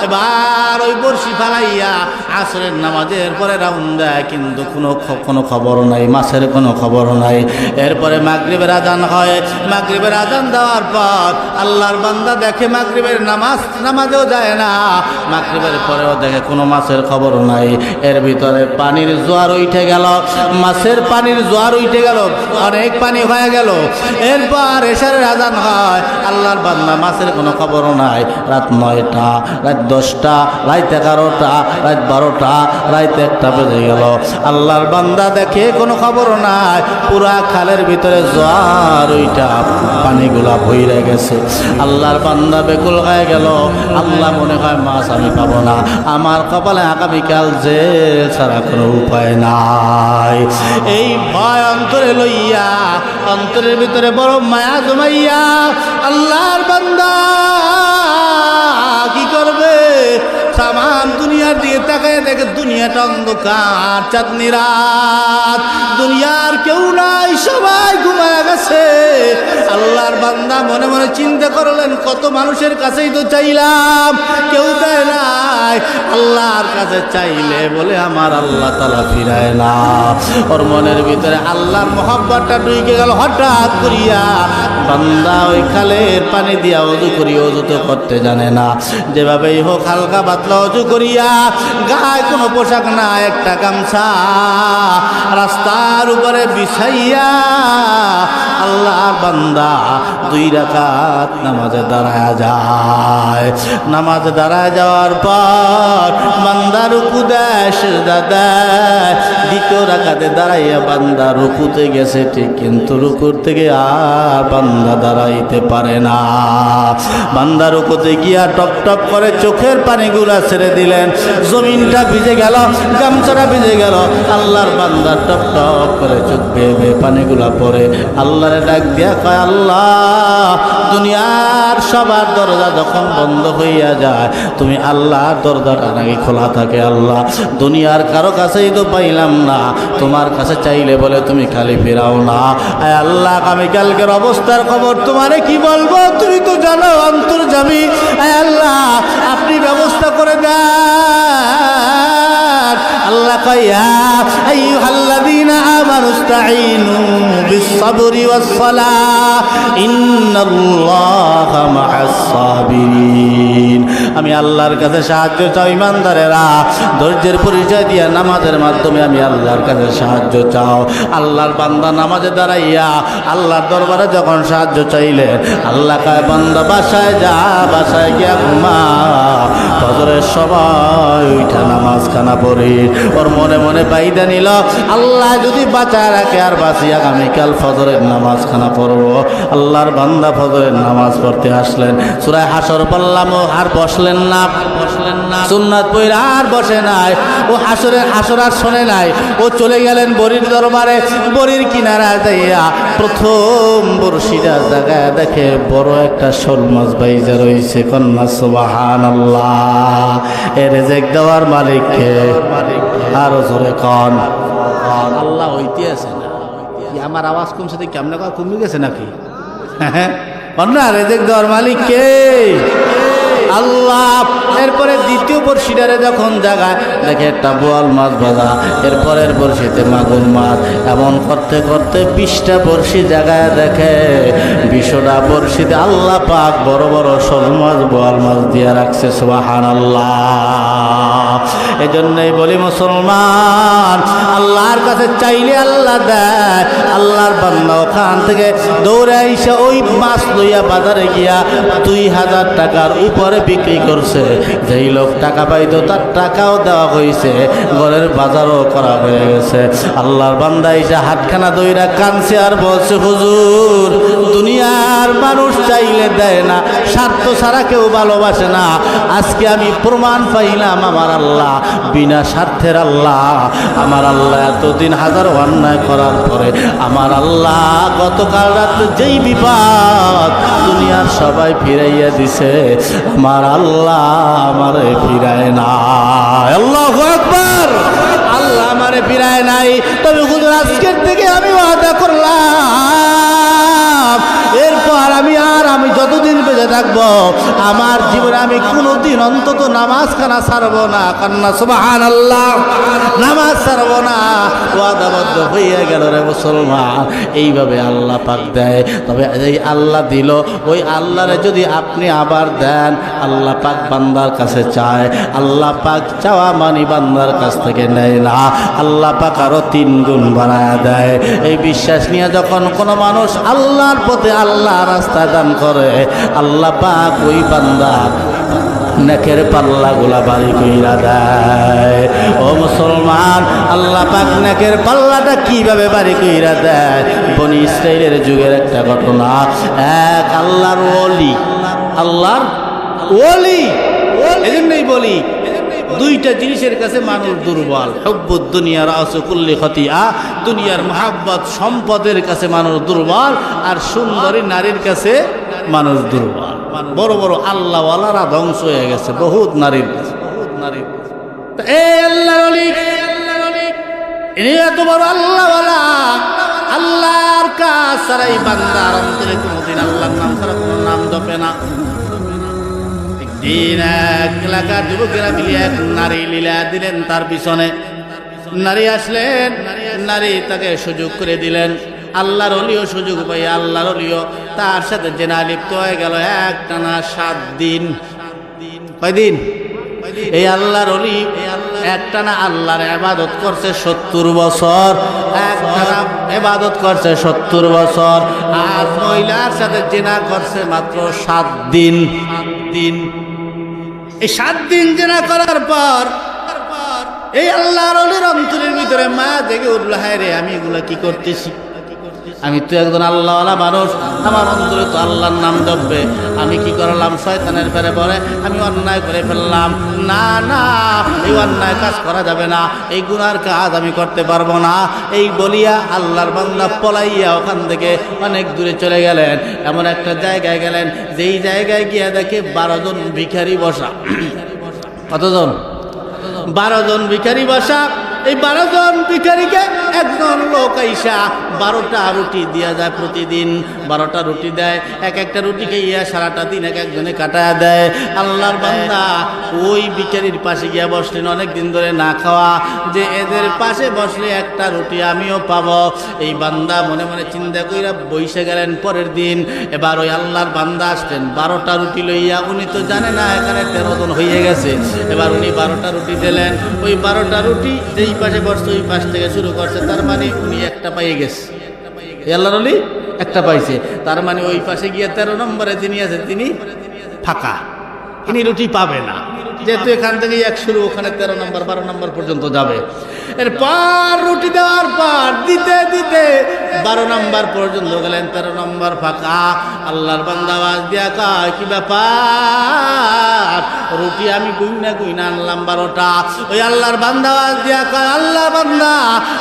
Speaker 1: এবার ওই বড়শি ফালাইয়া আসরের নামাজের পরে রাউন্ড দেয়, কিন্তু কোনো খবর নাই, মাছের কোনো খবর নাই। এরপরে মাগরিবের আজান হয়। মাগরিবের আজান দেওয়ার পর আল্লাহর বান্দা দেখে মাগরিবের নামাজেও যায় না, মাগরিবের পরেও দেখে কোনো মাছের খবর নাই। এর ভিতরে পানির জোয়ার উঠে গেল, মাছের পানির জোয়ার উঠে গেল, অনেক পানি হয়ে গেল। এরপর এশারের আজান হয়, আল্লাহর বান্দা মাছের কোনো খবর নাই। রাত 9টা, রাত 10টা, রাত 11টা, রাত 12টা, রাত 1টা বেজে গেল। আল্লাহর বান্দা দেখে কোনো খবর নাই, পুরা খালের ভিতরে জোয়ার ওইটা পানিগুলা ভইরে গেছে। আল্লাহর বান্দা বেকুল হয়ে গেল। আল্লাহ মনে হয় মাছ আমি পাবো না, আমার কপালে আগামীকাল যে ছাড়া কোনো উপায় নাই। এই ভয় অন্তরে লইয়া, অন্তরের ভিতরে বড় মায়া জমাইয়া আল্লাহর বান্দা কি করবে? সামান দুনিয়ার দিকে তাকায় দেখে দুনিয়াটা অন্ধকার, চাঁদনি রাত, দুনিয়ার কেউ নাই, সবাই ঘুমায় গেছে। আল্লাহর বান্দা মনে মনে চিন্তা করলেন, কত মানুষের কাছেই তো চাইলাম, কেউ দেয় নাই। আল্লাহর কাছে চাইলে বলে আমার আল্লাহ তাআলা ফিরায় না। ওর মনের ভিতরে আল্লাহর মহব্বতটা ঢুকে গেল। হঠাৎ করিয়া বান্দা ওই খালের পানি দিয়া ওযু করি, ওযু তো করতে জানে না, যেভাবেই হোক হালকা পাতলা ওযু করিয়া, গায়ে কোনো পোশাক না, একটা গামছা রাস্তার উপরে বিছাইয়া আল্লাহর বান্দা 2 রাকাত নামাজে দাঁড়ায় যায়। নামাজে দাঁড়ায় যাওয়ার পর বান্দা রুকু দেয়, সিজদা দেয়। 2য় রাকাতে দাঁড়াইয়া বান্দা রুকুতে গেছে ঠিক, কিন্তু রুকুর থেকে আর বান্দা দাঁড়াইতে পারে না। বান্দা রুকুতে গিয়া টপ টপ করে চোখের পানিগুলা ছেড়ে দিলেন, জমিনটা ভিজে গেল, গামছাটা ভিজে গেল। আল্লাহর বান্দা টপ টপ করে চোখ বেয়ে বেয়ে পানিগুলা পড়ে আল্লাহরে ডাক দিয়া কয়, আল্লাহ দুনিয়ার সবার দরজা যখন বন্ধ হইয়া যায়, তুমি আল্লাহর দরজাটা নাকি খোলা থাকে। আল্লাহ দুনিয়ার কারো কাছেই তো পাইলাম না, তোমার কাছে চাইলে বলে তুমি খালি ফেরাও না। আয় আল্লাহ, আমি কালকের অবস্থার খবর তোমারে কি বলবো, তুমি তো জানো অন্তর্যামী। আয় আল্লাহ, আপনি ব্যবস্থা করে দেন। আল্লাহ কইয়া, আইয়ুহাল্লাযীনা আমানুস্তাঈনু বিস-সাবরি ওয়াস-সালাহ ইন্নাল্লাহা মা'আস-সাবিরিন। আমি আল্লাহর কাছে সাহায্য চাও ইমানদারেরা, ধৈর্যের পরিচয় দিয়া নামাজের মাধ্যমে আমি আল্লাহর কাছে সাহায্য চাও। আল্লাহর বান্দা নামাজে দাঁড়াইয়া আল্লাহর দরবারে যখন সাহায্য চাইলেন, আল্লাহ কয়, বান্দা বাসায় যা, বাসায় গিয়া ঘুমা, ফজরের সময় উঠা নামাজ খানা পড়ি। ওর মনে মনে বাইদা নিল, আল্লাহ যদি বাঁচায় রাখে আর বাঁচি, আগামীকাল ফজরের নামাজ খানা পড়বো। আল্লাহর বান্দা ফজরের নামাজ পড়তে আসলেন। সূরা হাসর পড়লাম, আর বসলেন না, সুন্নাত পড়ে আর বসে নাই। ও হাসর আর শোনে নাই, ও চলে গেলেন বরির দরবারে। বরির কিনারা যাইয়া প্রথম বড়শিটা জায়গায় দেখে বড় একটা শোল মাছ বাইজা রয়েছে। কন্যা সুবহানাল্লাহ। এ রিজিক দেওয়ার মালিককে আরো জোরে কন আল্লাহ। হইতে আছে না, আমার আওয়াজ কমছে তো কেমন কমে গেছে নাকি? কন্যা রিজিক দেওয়ার মালিককে আল্লাহ। এরপরে দ্বিতীয় বড়শিটারে যখন জাগায় দেখে একটা বোয়াল মাছ ভাজা, এরপরের বড়শিতে মাগুর মাছ, এমন করতে করতে 20টা বড়শি জাগায় দেখে 20টা বড়শিতে আল্লাহ পাক বড় বড় শোল মাছ বোয়াল মাছ দিয়ে রাখছে। সুবহানাল্লাহ। এজন্যই বলি মুসলমান, আল্লাহর কাছে চাইলে আল্লাহ দেয়। আল্লাহর বান্দা ওখান থেকে দৌড়ে আইসা ওই মাছ লইয়া বাজারে গিয়া 2000 টাকার উপরে বিক্রি করছে। যেই লোক টাকা পাইতো তার টাকাও দেওয়া হয়েছে, ঘরের বাজারও করা হয়ে গেছে। আল্লাহর বান্দা এসে হাতখানা দইরা কানছে আর বলছে, হুজুর দুনিয়ার মানুষ চাইলে দেয় না, স্বার্থ ছাড়া কেউ ভালোবাসে না। আজকে আমি প্রমাণ পাইলাম আমার আল্লাহ বিনা স্বার্থের আল্লাহ। আমার আল্লাহ এতদিন হাজারো অন্যায় করার পরে আমার আল্লাহ গতকাল রাতে যেই বিপদ দুনিয়ার সবাই ফিরাইয়া দিছে, আমার আল্লাহ আমারে ফিরায় না। আল্লাহু আকবার। আল্লাহ আমারে ফিরায় নাই। তবে হুজুর আজকের থেকে আমি ওয়াদা করলাম, এরপর আমি যতদিন বেঁচে থাকবো আমার জীবনে আমি কোনোদিন অন্তত নামাজখানা ছাড়বো না। কান্না সুবহানাল্লাহ। নামাজ ছাড়বো না। ওয়াদাবদ্ধ হইয়া গেল রে মুসলমান। এইভাবে আল্লাহ পাক দেয়। তবে এই আল্লাহ দিল, ওই আল্লাহরে যদি আপনি আবার দেন, আল্লাহ পাক বান্দার কাছে চায়। আল্লাহ পাক চাওয়া মানি বান্দার কাছ থেকে নেয় না, আল্লাহ পাক আরো 3 গুণ বাড়ায় দেয়। এই বিশ্বাস নিয়ে যখন কোনো মানুষ আল্লাহর পথে আল্লাহ রাস্তা দান করে, আল্লাহ পাক ওই বান্দার নেকের পাল্লাগুলা বাড়ি কইরা দেয়। ও মুসলমান, আল্লাহ পাক নেকের পাল্লাটা কিভাবে বাড়ি কইরা দেয়? বনি ইসরাইলের যুগের একটা ঘটনা। এক আল্লাহর ওলি, আল্লাহর ওলি। এজন্যই বলি 2টা জিনিসের কাছে মানুষ দুর্বল। হুব্বুদ দুনিয়া রাসু কুল্লি খতিয়া। দুনিয়ার মহাব্বত সম্পদের কাছে মানুষ দুর্বল, আর সুন্দরী নারীর কাছে মানুষ দুর্বল। বড় বড় আল্লাহওয়ালারা ধ্বংস হয়ে গেছে বহুত নারীর কাছে, বহুত নারীর কাছে। এই আল্লাহর ওলি, ইনি এত বড় আল্লাহওয়ালা, আল্লাহর কাজ ছাড়াই বান্দার অন্তরে কোনোদিন আল্লাহর নাম ছাড়া কোনো নাম জপে না। একদিন এক এলাকার যুবকেরা মিলিয়ে এক নারী লীলা দিলেন তার পিছনে। নারী আসলেন, নারী তাকে সুযোগ করে দিলেন। আল্লাহর ওলিও সুযোগ পাই, আল্লাহর ওলিও তার সাথে জেনা লিপ্ত হয়ে গেল একটানা 7 দিন। কয়দিন? এই আল্লাহর ওলি একটানা আল্লাহর ইবাদত করছে 70 বছর। একটানা ইবাদত করছে 70 বছর। আর মহিলার সাথে জেনা করছে মাত্র 7 দিন। এই 7 দিন জেনা করার পর এই আল্লাহর ওলির অন্তরের ভিতরে মায়া জেগে উঠল, হায় রে আমি এগুলা কি করতেছি? আমি তো একজন আল্লাহওয়ালা মানুষ, আমার অন্তরে তো আল্লাহর নাম জপবে। আমি কি করলাম? শয়তানের পেরে পরে আমি অন্যায় করে ফেললাম। না না, এই অন্যায় কাজ করা যাবে না, এই গুনার কাজ আমি করতে পারবো না। এই বলিয়া আল্লাহর বান্দা পলাইয়া ওখান থেকে অনেক দূরে চলে গেলেন। এমন একটা জায়গায় গেলেন, যেই জায়গায় গিয়া দেখে 12 জন ভিখারি বসা। কতজন? 12 জন ভিখারি বসা। এই 12 জন ভিখারিকে একজন লোক আইসা 12টা রুটি দিয়া যায় প্রতিদিন। 12টা রুটি দেয়, এক একটা রুটি খাইয়া সারাটা দিন এক একজনে কাটায় দেয়। আল্লাহর বান্দা ওই ভিখারির পাশে গিয়া বসলেন, অনেক দিন ধরে না খাওয়া, যে এদের পাশে বসলে একটা রুটি আমিও পাবো। এই বান্দা মনে মনে চিন্তা কইরা বইসে গেলেন। পরের দিন এবার ওই আল্লাহর বান্দা আসলেন 12টা রুটি লইয়া। উনি তো জানে না এখানে 13 জন হয়ে গেছে। এবার উনি 12টা রুটি দিলেন। ওই 12টা রুটি যেই পাশে বসছে ওই পাশ থেকে শুরু করছে, তার মানে উনি একটা পাইয়ে গেছে। আল্লাহর ওলি একটা পাইছে, তার মানে ওই পাশে গিয়ে 13 নম্বরে যিনি আছে তিনি ফাঁকা, ইনি রুটি পাবে না। যেহেতু এখান থেকে এক শুরু, ওখানে 13 নম্বর 12 নম্বর পর্যন্ত যাবে। এরপর রুটি দেওয়ার পর দিতে দিতে 12 নম্বর পর্যন্ত গেলেন, 13 নম্বর ফাঁকা। আল্লাহর বান্দা আওয়াজ দিয়া কয়, কি ব্যাপার? রুটি আমি গুইনা আনলাম 12টা। ওই আল্লাহর বান্দা আওয়াজ দিয়া কয়, আল্লাহর বান্দা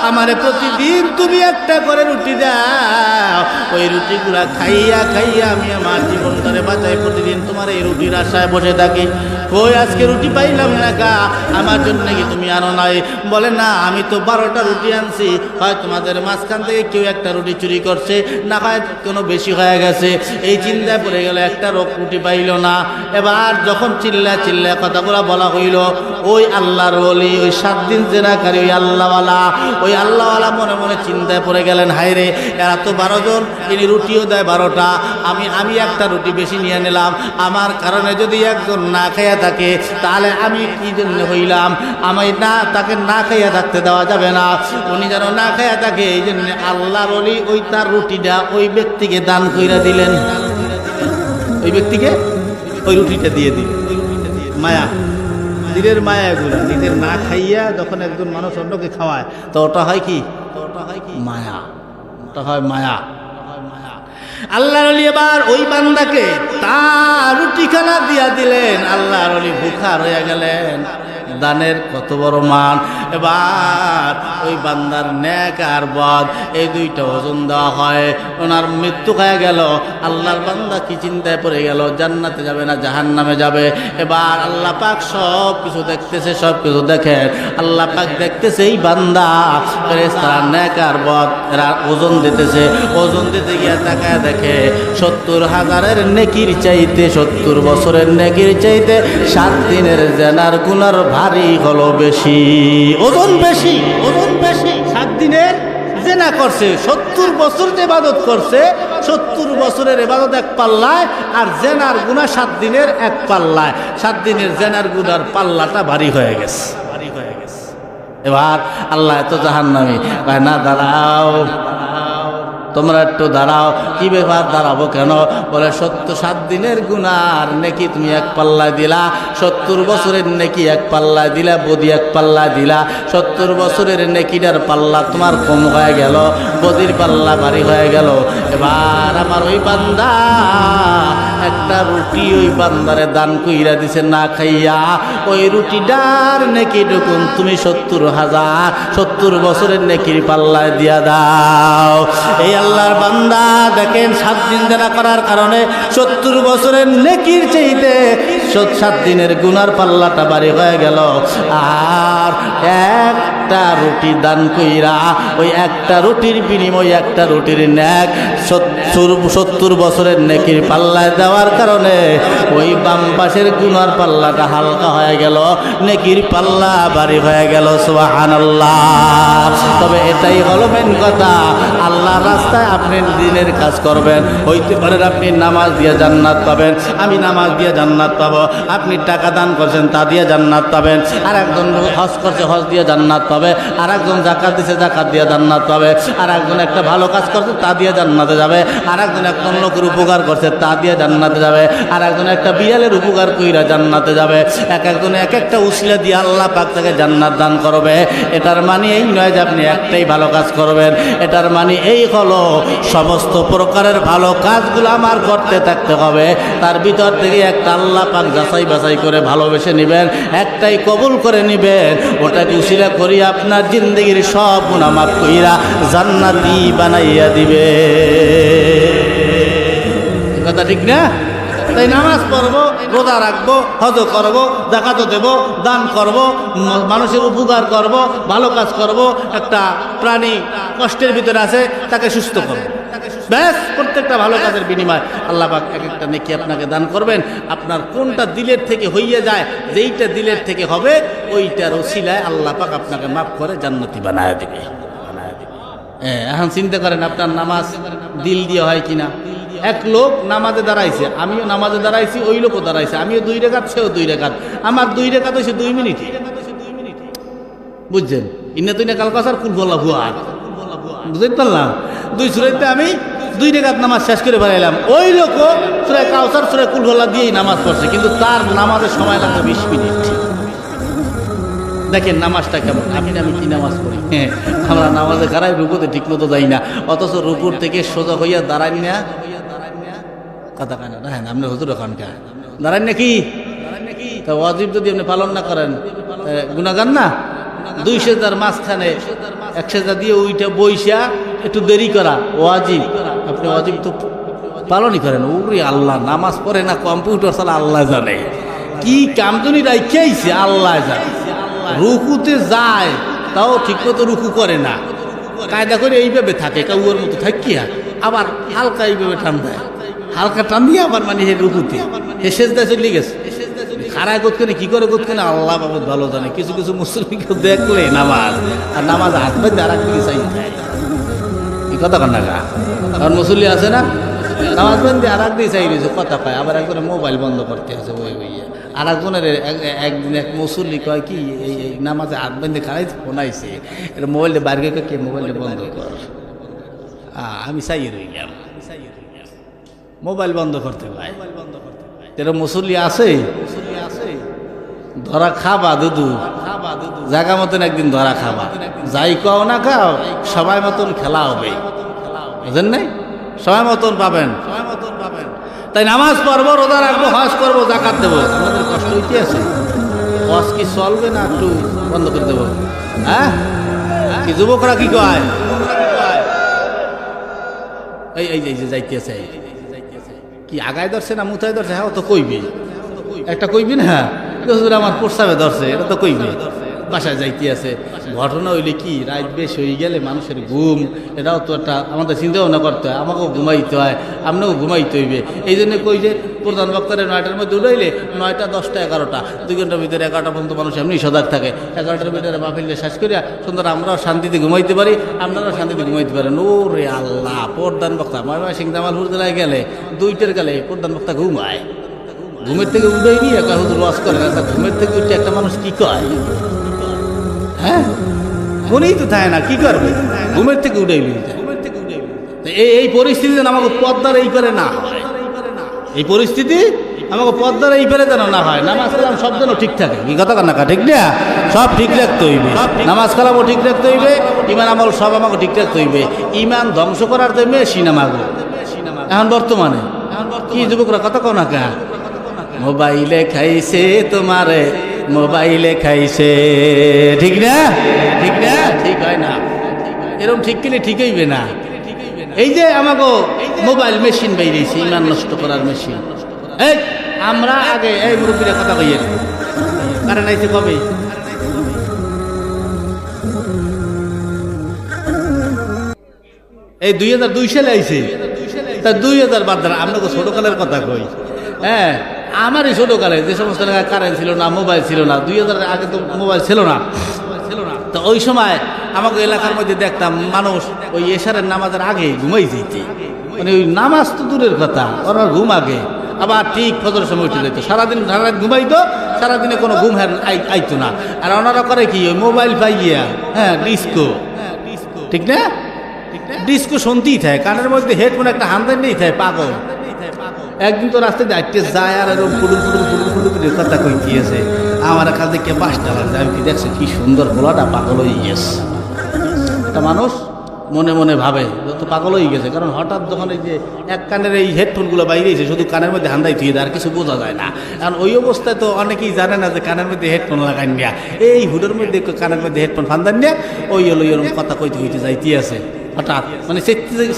Speaker 1: আমারে প্রতিদিন তুমি একটা করে রুটি দাও। ওই রুটিগুলা খাইয়া খাইয়া আমি আমার জীবনটারে বাঁচাই, প্রতিদিন তোমার এই রুটির আশায় বসে থাকি। কই আজকে রুটি পাইলাম না কা? আমার জন্য কি তুমি আনো নাই? বলে না, আমি তো 12টা রুটি আনছি, হয় তোমাদের মাঝখান থেকে কেউ একটা রুটি চুরি করছে, না হয় কোনো বেশি হয়ে গেছে। এই চিন্তায় পড়ে গেল, একটা রুটি পাইল না। এবার যখন চিল্লা কথাগুলো বলা হইল, ওই আল্লাহর ওলি, ওই 7 দিন জেনাকারী ওই আল্লাহওয়ালা মনে মনে চিন্তায় পড়ে গেলেন, হায় রে, এরা তো 12 জন, ইনি রুটিও দেয় 12টা, আমি একটা রুটি বেশি নিয়ে নিলাম, আমার কারণে যদি একজন না খাইয়া থাকে তাহলে আমি কি জন্য হইলাম? আমি তাকে না খাইয়া থাকতে দেওয়া যাবে না, উনি যেন না খাইয়া থাকে। এই জন্য আল্লাহর ওলি ওই তার রুটিটা ওই ব্যক্তিকে দান কইরা দিলেন, ওই ব্যক্তিকে ওই রুটিটা দিয়ে দিলেন। মায়া, দিলের মায়া এগুলো, নিজের না খাইয়া যখন একজন মানুষ অন্যকে খাওয়ায় তো ওটা হয় কি? মায়া, ওটা হয় মায়া। আল্লাহর ওলি এবার ওই বান্দাকে তার রুটিখানা দিয়া দিলেন। আল্লাহর ওলি ভুখা রয়ে গেলেন। দানের কত বড় মান! এবার ওই বান্দার নেক আর বদ এই দুইটা ওজন দেওয়া হয়, ওনার মৃত্যু হয়ে গেল। আল্লাহর বান্দা কি চিন্তায় পড়ে গেল, জান্নাতে যাবে না জাহান্নামে যাবে। এবার আল্লাহ পাক সব কিছু দেখতেছে, সব কিছু দেখেন। আল্লাহ পাক দেখতেছে এই বান্দা ফেরেশতারা নেক আর বদ এরা ওজন দিতেছে। ওজন দিতে গিয়ে তাকায় দেখে 70,000-এর নেকির চাইতে, 70 বছরের নেকির চাইতে 7 দিনের জেনার গুনার ভারী হলো বেশি, ওজন বেশি। 7 দিনের জেনা করছে, 70 বছর যে ইবাদত করছে, 70 বছরের ইবাদত এক পাল্লায়, আর জেনার গুনাহ 7 দিনের এক পাল্লায়। 7 দিনের জেনার গুনার পাল্লাটা ভারী হয়ে গেছে। এবার আল্লাহ এত জাহান্নামী, কয় না দাঁড়াও, তোমরা একটু দাঁড়াও। কি ব্যাপার, দাঁড়াবো কেন? বলে 7 দিনের গুনার নেকি তুমি এক পাল্লায় দিলা, 70 বছরের নেকি এক পাল্লায় দিলা, বদি এক পাল্লায় দিলা। 70 বছরের নেকিটার পাল্লা তোমার কম হয়ে গেল, বদির পাল্লা ভারী হয়ে গেল। এবার আমার ওই বান্দা একটা রুটি ওই বান্দারে দান কইরা দিছে না খাইয়া, ওই রুটিটার নেকি টুকুন তুমি 70 বছরের নেকির পাল্লায় দিয়া দাও। এই আল্লাহর বান্দা দেখেন 7 দিন জেনা করার কারণে 70 বছরের নেকির চাইতে 7 দিনের গুনার পাল্লাটা ভারী হয়ে গেল। আর একটা রুটি দান কইরা, ওই একটা রুটির বিনিময়ে একটা রুটির নেক 70 বছরের নেকির পাল্লায় দেওয়ার কারণে ওই বাম পাশের গুনার পাল্লাটা হালকা হয়ে গেল, নেকির পাল্লা ভারী হয়ে গেল। সুবহানাল্লাহ। তবে এটাই হলো মেন কথা, আল্লাহর রাস্তায় আপনি দিনের কাজ করবেন, হইতে পারেন আপনি নামাজ দিয়ে জান্নাত পাবেন, আমি নামাজ দিয়ে জান্নাত পাবো। আপনি টাকা দান করছেন, তা দিয়ে জান্নাত পাবেন। আর একজন হজ করছে, হজ দিয়ে জান্নাত পাবে। আর একজন যাকাত দিছে, যাকাত দিয়ে জান্নাত পাবে। আর একজন একটা ভালো কাজ করছে, তা দিয়ে জান্নাতে যাবে। আর একজন একজন লোকের উপকার করছে, তা দিয়ে জান্নাতে যাবে। আর একজন একটা বিড়ালের উপকার কইরা জান্নাতে যাবে। এক একজন এক একটা উসিলা দিয়ে আল্লাহ পাক তাকে জান্নাত দান করবে। এটার মানে এই নয় যে আপনি একটাই ভালো কাজ করবেন, এটার মানে এই হলো সমস্ত প্রকারের ভালো কাজগুলো আমার করতে থাকতে হবে। তার ভিতর থেকে একটা আল্লাহ পাক যাচাই বাছাই করে ভালোবেসে নেবেন, একটাই কবুল করে নেবেন। ওটাকে উসিলা করি আপনার জিন্দগির সব গুনাহ মাফ কইরা জান্নাতি বানাইয়া দিবে। কথা ঠিক না? তাই নামাজ পড়বো, রোজা রাখবো, হজ করবো, যাকাত দেব, দান করব, মানুষের উপকার করব, ভালো কাজ করব। একটা প্রাণী কষ্টের ভিতরে আছে, তাকে সুস্থ করব, ব্যাস। প্রত্যেকটা ভালো কাজের বিনিময় আল্লাহ পাক এক একটা নেকি আপনাকে দান করবেন। আপনার কোনটা দিলের থেকে হইয়া যায়, যেইটা দিলের থেকে হবে ওইটার ওসিলায় আল্লাহ পাক আপনাকে মাফ করে জান্নাতি বানায় দিবে। এখন চিন্তা করেন আপনার নামাজ দিল দিয়ে হয় কিনা। এক লোক নামাজে দাঁড়াইছে, আমিও নামাজে দাঁড়াইছি, ওই লোকও দাঁড়াইছে, আমিও 2 রেখাত, সেও 2 রেখাত। আমার 2 রেখাত হয়েছে 2 মিনিট, বুঝছেন? ইন্না তুই না কাল কাছার কুল বলা ভুয়া, বুঝতে পারলাম। 2 সুরাইতে আমি 2 রেখাত নামাজ শেষ করে বেড়াইলাম। ওই লোকও সুরায় কাউসার সুরায় কুল বলা দিয়েই নামাজ পড়ছে, কিন্তু তার নামাজের সময় লাগবে 20 মিনিট। দেখেন নামাজটা কেমন। আমি কি নামাজ পড়ি? আমরা নামাজে খারাই, রুকুতে ঠিক মতো যাই না, অথচ রুকুর থেকে সোজা হইয়া দাঁড়াই না। কথা কেন দেখেন আপনি হুজুর ওখানটা দাঁড়ান নাকি? তা ওয়াজিব যদি আপনি পালন না করেন গুনাহগার না? 2 সেজদার মাঝখানে 1 সেজদা দিয়ে ওইটা বইসা একটু দেরি করা ওয়াজিব, আপনি ওয়াজিব তো পালনই করেন। ওরে আল্লাহ, নামাজ পড়ে না, কম্পিউটার চালা আল্লাহ জানে, কি কামদুনি রাইখাইছে আল্লাহ জানে। রুকুতে যায় তাও ঠিকমতো রুকু করে না, কায়দা করে এইভাবে থাকে কাউর মতো থাকিয়া আবার হালকা এইভাবে টান দেয়, হালকা টান দিয়ে আবার মানে হে রুকুতে হে সেজদায় চলে গেছে। খারায় গোৎখানে কি করে গোৎখানে আল্লাহ বাবা ভালো জানে। কিছু কিছু মুসলিমকে দেখলে নামাজ আর নামাজ হাত বাঁধে আর একদিকে চাই এই কথা কন্যা গা, কারণ মুসল্লি আছে না নামাজ বান্ধে আর একদিকে চাই রয়েছে কথা পায়, আবার একজনের মোবাইল বন্ধ করতে আছে ওই বইয়ে। আর একজনের একদিন এক মুসল্লি কয় কি এই নামাজে হাত বান্ধে খারাই ফোন আইছে, এটা মোবাইলটা বাইরে কে মোবাইলটা বন্ধ কর। আমি চাই রই গেলাম, মোবাইল বন্ধ করতে ভাই। এরা মুসল্লি আছে ধরা খাবা দুদু জায়গা মতন একদিন ধরা খাবা, যাই খাও না খাও সবাই মতন খেলা হবে, বুঝেন নাই? সবাই মতন পাবেন, তাই নামাজ পড়বো, রোজা রাখবো, হজ করবো, জাকাত দেবো। আমাদের কষ্ট হইতে আছে, হজ কি চলবে না একটু বন্ধ করে দেবো? হ্যাঁ কি যুবকরা কি কয় এই যে যাইতেছে কি আগায় ধরছে না মুথায় ধরছে? হ্যাঁ ও তো কইবে, একটা কইবি না আমার প্রস্তাবে ধরছে, এটা তো কইবে। বাসায় যাইতে আছে, ঘটনা হইলে কি রাত বেশ হয়ে গেলে মানুষের ঘুম, এটাও তো একটা আমাদের চিন্তা ভাবনা করতে হয়, আমাকেও ঘুমাইতে হয়, আপনাকেও ঘুমাইতে হইবে। এই জন্য কই যে প্রধান বক্তারে 9টার মধ্যে উঠাইলে 9টা 10টা 11টা 2 ঘন্টার ভিতরে 11টা পর্যন্ত মানুষ এমনি সজাগ থাকে। 11টার ভিতরে মাহফিলটা শেষ করিয়া সুন্দর আমরাও শান্তিতে ঘুমাইতে পারি, আপনারাও শান্তিতে ঘুমাইতে পারেন। ও রে আল্লাহ, প্রধান বক্তা ময়মনসিং জামালপুর জেলায় গেলে 2টার গেলে প্রধান বক্তা ঘুমায়, ঘুমের থেকে উঠেই নিয়ে একা হুজুর ওয়াজ করে। ঘুমের থেকে উঠে একটা মানুষ কি কয়? হ্যাঁ মনেই তো থাকে না, কি করবে? ঘুমের থেকে উঠেই নিতে। এই পরিস্থিতি যেন আমাকে পদ্মার এই পারে না হয়, এই পরিস্থিতি আমাকে পদ্মার এই পারে যেন না হয়। নামাজ কালাম সব যেন ঠিক থাকে, কি কথা কান্না ঠিক না? সব ঠিক রাখতে হইবে, নামাজ কালামও ঠিক রাখতে হইবে, ইমান আমল সব আমাকে ঠিক রাখতে হইবে। ইমান ধ্বংস করার জন্য সিনেমা এখন বর্তমানে কি যুবকরা কথা কও না কা? মোবাইলে খাইছে তোমারে, মোবাইলে খাইছে, ঠিক না? ঠিক না? ঠিক হয় না, এরকম ঠিক কিনে ঠিক হইবে না। এই যে আমাকে মোবাইল মেশিন বাইরেছে, ইমান নষ্ট করার মেশিন। এই আমরা আগে এই মুরব্বীরা কথা কইয়ে কারণ আইছে কবে? এই 2002 সালে আইছে, তা 2000 বাদ দেন, আপনাকে ছোটকালের কথা কই। হ্যাঁ আমারই ছোটকালে যে সমস্ত এলাকায় কারেন্ট ছিল না, মোবাইল ছিল না, 2000 আগে তো মোবাইল ছিল না। তো ওই সময় আমাকে এলাকার মধ্যে দেখতাম মানুষ ওই এশারের নামাজের আগে ঘুমাই যেতে, মানে ওই নামাজ তো দূরের কথা, ওরা ঘুম আগে, আবার ঠিক ফজরের সময় উঠে যেত। সারাদিন সারা রাত ঘুমাইতো, সারাদিনে কোনো ঘুম আইতো না। আর ওনারা করে কি ওই মোবাইল পাইয়া, হ্যাঁ ডিস্কো, ঠিক না? ডিস্কো শুনতেই থাকে, কানের মধ্যে হেডফোন একটা হান্দার নেই থাকে, পাগল। একদিন তো রাস্তায় যাইতে যায় আর এরকম ফুলুর ফুলুর ফুলুর ফুলুর করে কথা কইতেছে, আমার কাল থেকে 5টা লাগছে। আমি কি দেখছি কি সুন্দর বলাটা, পাগল হয়ে গেছে। একটা মানুষ মনে মনে ভাবে যত পাগল হয়ে গেছে, কারণ হঠাৎ যখন এই যে এক কানের এই হেডফোনগুলো বাইরেছে, শুধু কানের মধ্যে হান্দাই থুয়ে দেয়, আর কিছু বোঝা যায় না। কারণ ওই অবস্থায় তো অনেকেই জানে না যে কানের মধ্যে হেডফোন লাগাই নিয়া, এই হুডের মধ্যে কানের মধ্যে হেডফোন ফান্দান নিয়া ওই হলো এরকম কথা কইতে হইতে যাইতে আছে। হঠাৎ মানে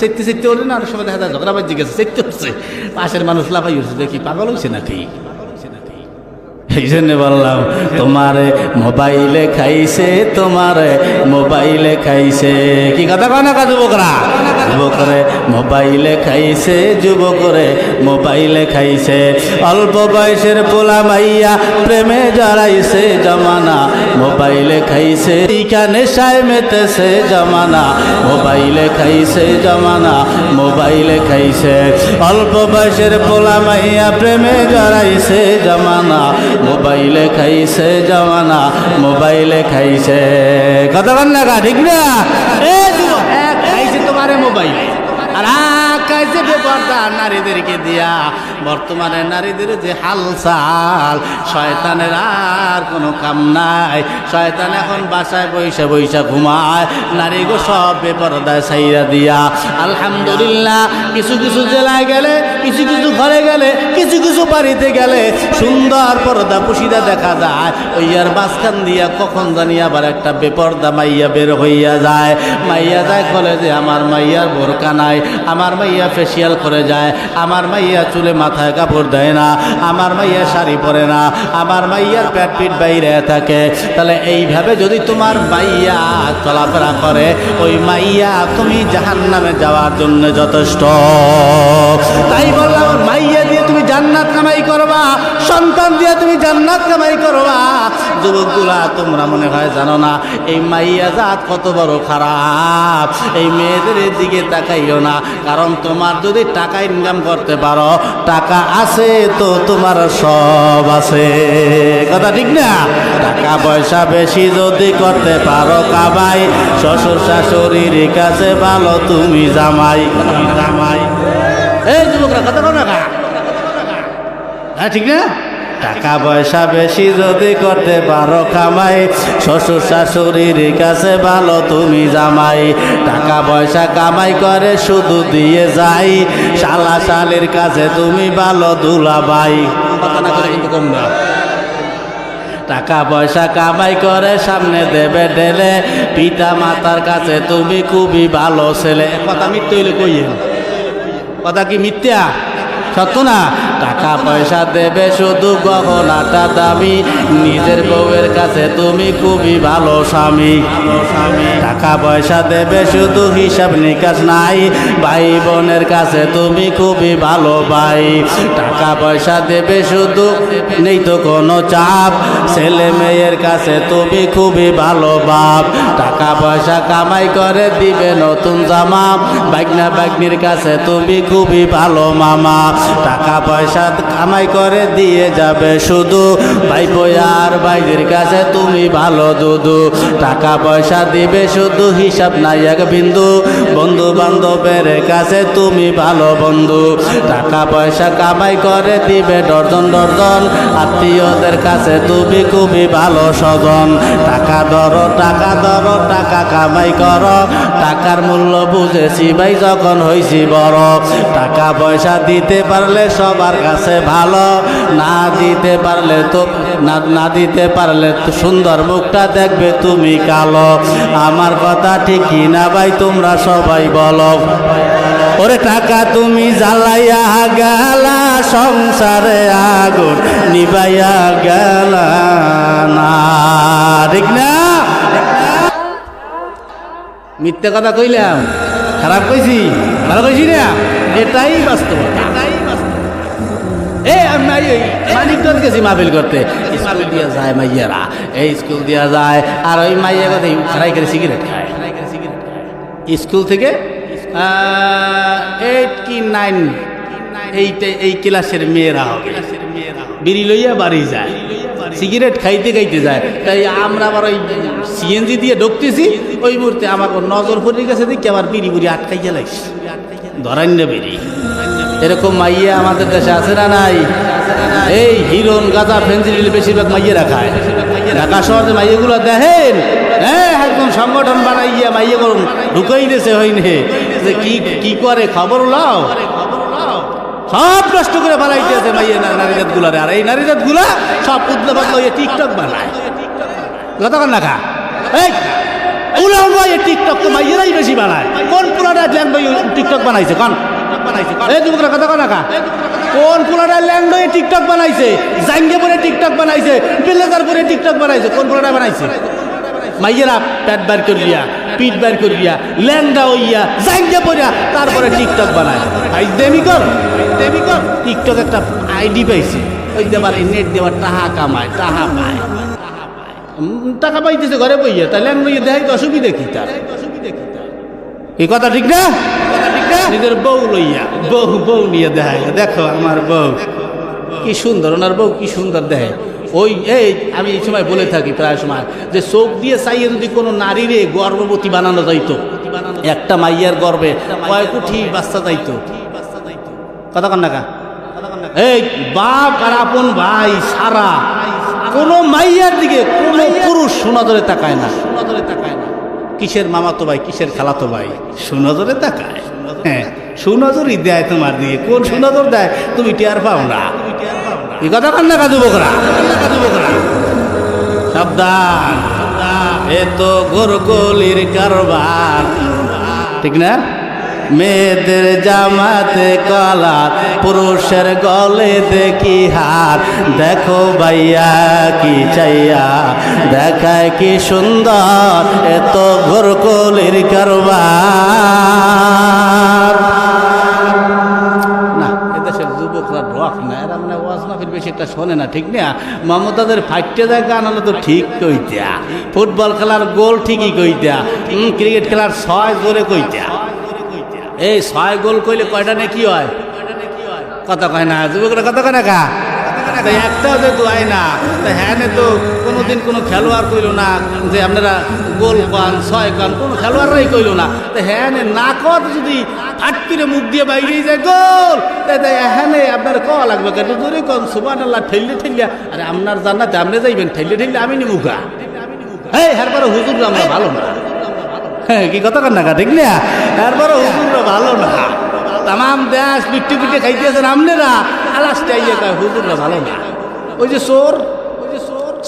Speaker 1: সেটতে হলে না, অনেক সময় দেখা যায় ঝগড়া বাজি গেছে, সেটতে হচ্ছে, পাশের মানুষ লাফাই উঠছে, দেখি পাগল হয়েছে নাকি। এই জন্য বললাম তোমারে মোবাইলে খাইছে, তোমারে মোবাইলে খাইছে। কি কথা কয় না যুবকরা? যুবকরে মোবাইলে খাইছে, যুবকরে মোবাইলে খাইছে। অল্প বয়সের পোলা মাইয়া প্রেমে জড়াইছে জমানা, মোবাইলে খাইছে। টিকা নেশায় মেতেছে জমানা, মোবাইলে খাইছে জমানা, মোবাইলে খাইছে। অল্প বয়সের পোলা মাইয়া প্রেমে জড়াইছে জমানা, মোবাইলে খাইছে জমানা, মোবাইলে খাইছে। কথা বল না, ঠিক না? খাইছে তোমারে মোবাইল, আর খাইছে বেপরদা নারীদেরকে দিয়া। বর্তমানে নারীদের যে হালচাল, শয়তানের আর কোনো কাম নাই। শয়তান এখন বাসায় বৈশা বৈশা ঘুমায়, নারী গো সব বেপরদায় ছাইরা দিয়া। আলহামদুলিল্লাহ, কিছু কিছু জেলায় গেলে, কিছু কিছু ঘরে গেলে, কিছু কিছু বাড়িতে গেলে সুন্দর পর্দা পুশিদা দেখা যায়। ওই আর মাঝখান দিয়া কখন জানি আবার একটা বেপরদা মাইয়া বের হইয়া যায়। মাইয়া যায় বলে যে আমার মাইয়ার বোরকা নাই, আমার মাইয়া ফেসিয়াল করে যায়, আমার মাইয়া চুলে মাথায় কাপড় দেয় না, আমার মাইয়া শাড়ি পরে না, আমার মাইয়ার পেট পিট বাইরে থাকে, তাহলে এইভাবে যদি তোমার মাইয়া চলাফেরা করে, ওই মাইয়া তুমি জাহান্নামে যাওয়ার জন্য যথেষ্ট। তাই বললাম, মাইয়া দিয়ে তুমি জান্নাত কামাই করবা, সন্তান দিয়ে তুমি জান্নাত কামাই করবা। যুবকগুলা, তোমরা মনে হয় জানো না এই মাইয়া জাত কত বড় খারাপ। এই মেয়েদের দিকে তাকাইও না, কারণ তোমার যদি টাকা ইনকাম করতে পারো, টাকা আছে তো তোমার সব আছে। কথা ঠিক না? টাকা পয়সা বেশি যদি করতে পারো কামাই, শ্বশুর শাশুড়ির কাছে ভালো তুমি জামাই। জামাই এই যুবকরা কথা বলো না, হ্যাঁ ঠিক না? টাকা পয়সা বেশি যদি করতে পারো কামাই, শ্বশুর শাশুড়ির কাছে ভালো তুমি জামাই। টাকা পয়সা কামাই করে শুধু দিয়ে যাই, শালা শালির কাছে তুমি ভালো দুলাভাই। কথা না করে কিন্তু কম না। টাকা পয়সা কামাই করে সামনে দেবে ঢেলে, পিতা মাতার কাছে তুমি খুবই ভালো ছেলে। কথা মিথ্যে হইলে কইয়েন, কথা কি মিথ্যা? সত্য না? টাকা পয়সা দেবে শুধু গহনাটা দামি, নিজের বউয়ের কাছে তুমি খুবই ভালো স্বামী। টাকা পয়সা দেবে শুধু হিসাব নিকাশ নাই, ভাই বোনের কাছে তুমি খুবই ভালো ভাই। টাকা পয়সা দেবে শুধু, নেই তো কোনো চাপ, ছেলে মেয়ের কাছে তুমি খুবই ভালো বাপ। টাকা পয়সা কামাই করে দিবে নতুন জামা, বাগনা বাগনির কাছে তুমি খুবই ভালো মামা। টাকা পয়সা কামাই করে দিয়ে যাবে শুধু, ভাই বয়ার ভাইদের কাছে তুমি ভালো দুদু। টাকা পয়সা দিবে শুধু হিসাব নাই এক বিন্দু, বন্ধু বান্ধবের কাছে তুমি ভালো বন্ধু। টাকা পয়সা কামাই করে দিবে ডর্জন ডর্জন, আত্মীয়দের কাছে তুমি খুবই ভালো স্বজন। টাকা ধরো টাকা ধরো, টাকা কামাই করো, টাকার মূল্য বুঝেছি ভাই যখন হইছি বড়। টাকা পয়সা দিতে পারলে সবার কাছে ভালো, না দিতে পারলে তো না দিতে পারলে তো সুন্দর মুখটা দেখবে তুমি কালো। আমার কথা ঠিক কি না ভাই, তোমরা সবাই বলো। ওরে টাকা তুমি জ্বালাইয়া গেলা, সংসারে আগুন নিবাইয়া গেলা না, ঠিক না? মিথ্যে কথা কইলাম? খারাপ কইছি? ভালো কইছি না? এটাই বাস্তবতা। মানিকগঞ্জ গেছি মাহফিল করতে, স্কুল দিয়া যায় মাইয়ারা, এই স্কুল দিয়া যায়, আর ওই মাইয়া কথা খারাই করে সিগারেট খায়। স্কুল থেকে 8 কি 9 এই ক্লাসের মেয়েরা হবে, বিড়ি লইয়া বাড়ি যায়, সিগারেট খাইতে খাইতে যায়। তাই আমরা আবার ওই সিএনজি দিয়ে ঢুকতেছি, ওই মুহূর্তে আমার নজর পড়ে গেছে, দেখি আবার বিড়ি বুড়ি আটকাই গেলাইস, ধরাইন না বেরি। এরকম মাইয়া আমাদের দেশে আছে না নাই? এই হিরোন গাঁজা ফেন্সিডিল বেশিরভাগ মাইয়েরা খায়। ঢাকা শহরে মাইয়াগুলো দেখেন, হ্যাঁ একদম সংগঠন বানাইয়া মাইয়া করুন ঢুকাই দিয়েছে হইনে, যে কি করে খবর লাও, সব নষ্ট করে বানাইতেছে মাইয়া নারীজাত গুলারে। আর এই নারীজাত গুলা সব উদ্যোগ টিকটক বানায়। কতক্ষণ লেখা এই টিকটক তো মাইয়েরাই বেশি বানায়। কোন পুরাটা টিকটক বানাইছে? কোন বানাইছে? এই যুবকরা কথা কন না, কোন পুরাটা ল্যান্ড টিকটক বানাইছে? জাঙ্গিপুরে টিকটক বানাইছে, বিলেজারপুরে টিকটক বানাইছে। কোন পুরাটা বানাইছে? মাইয়েরা পেট বার করিয়া, পিঠ বার করিয়া, ল্যান্ডা হইয়া, জাঙ্গিপুরিয়া, তারপরে টিকটক বানায়। দেমিকর টিকটক একটা আইডি পাইছে, ওই দেবার নেট দেওয়ার টাহা কামায়, টাহা পায়, টাকা পাইতেছে ঘরে বইয়া, তাহলে দেখাই তো অসুবিধা কি তার? এই কথা ঠিক না? নিজের বউ লইয়া, বউ নিয়ে দেখায়, দেখো আমার বউ কি সুন্দর, ওনার বউ কি সুন্দর দেখে। ওই এই আমি এই সময় বলে থাকি প্রায় সময়, যে চোখ দিয়ে চাইয়ে যদি কোনো নারীরে গর্ভবতী বানানো যাইতো, একটা মাইয়ার গর্ভে কয় কোটি বাচ্চা যাইতো। কথা কন না? এই বাপ আর আপন ভাই সারা কোনো মাইয়ার দিকে কোনো পুরুষ সুনজরে তাকায় না। কিসের মামাতো ভাই, কিসের খালাতো ভাই, সুনজরে তাকায়। হ্যাঁ, সুনজরই দেয় তোমার দিকে। কোন সুনজর দেয় তুমি টের পাও না। এই কথা কান না যুবকরা, সাবধান, এ তো গোরগলির কারবার, ঠিক না? মেয়েদের জামাতে কলার পুরুষের গলে দেখি হার দেখো ভাইয়া কি চাইয়া দেখায় কি সুন্দর এত ঘোরকলির কারবার না এদেশের যুবকরা রক না এরা মানে ওয়াজ মাহফিল বেশি একটা শোনে না ঠিক না মমতাদের ফাইটে যায় গান হলে তো ঠিক কইতা ফুটবল খেলার গোল ঠিকই কইতা ক্রিকেট খেলার 6 জোরে কইতা এই 6 গোল কইলে কয়টা নে কি হয় কথা কয় না যুবকরা কথা কয় না কা একটাও যে দোয়াই না হ্যাঁ তো কোনোদিন কোনো খেলোয়াড় কইল না যে আপনারা গোল পান 6 কান কোনো খেলোয়াড়রাই কইল না তো হ্যাঁ না কত যদি ফাটকিরে মুখ দিয়ে বাইরে যায় গোল হ্যাঁ আপনার কওয়া লাগবে কেন জোরে কন সুবহানাল্লাহ ঠেললে ঠেললে আরে আপনার জান্নাতে আপনি যাইবেন ঠেললে ঠেললে আমি নিমুখা হ্যাঁ এরপরে হুজুর আমরা ভালো না হ্যাঁ কি কথা কন না ঠিক না এরপরে হুজুররা ভালো না তাম দেশ পিট্টু পিটে খাইতেছেন আপনারা আলাসটা ইয়ে কয় হুজুররা ভালো না ওই যে চোর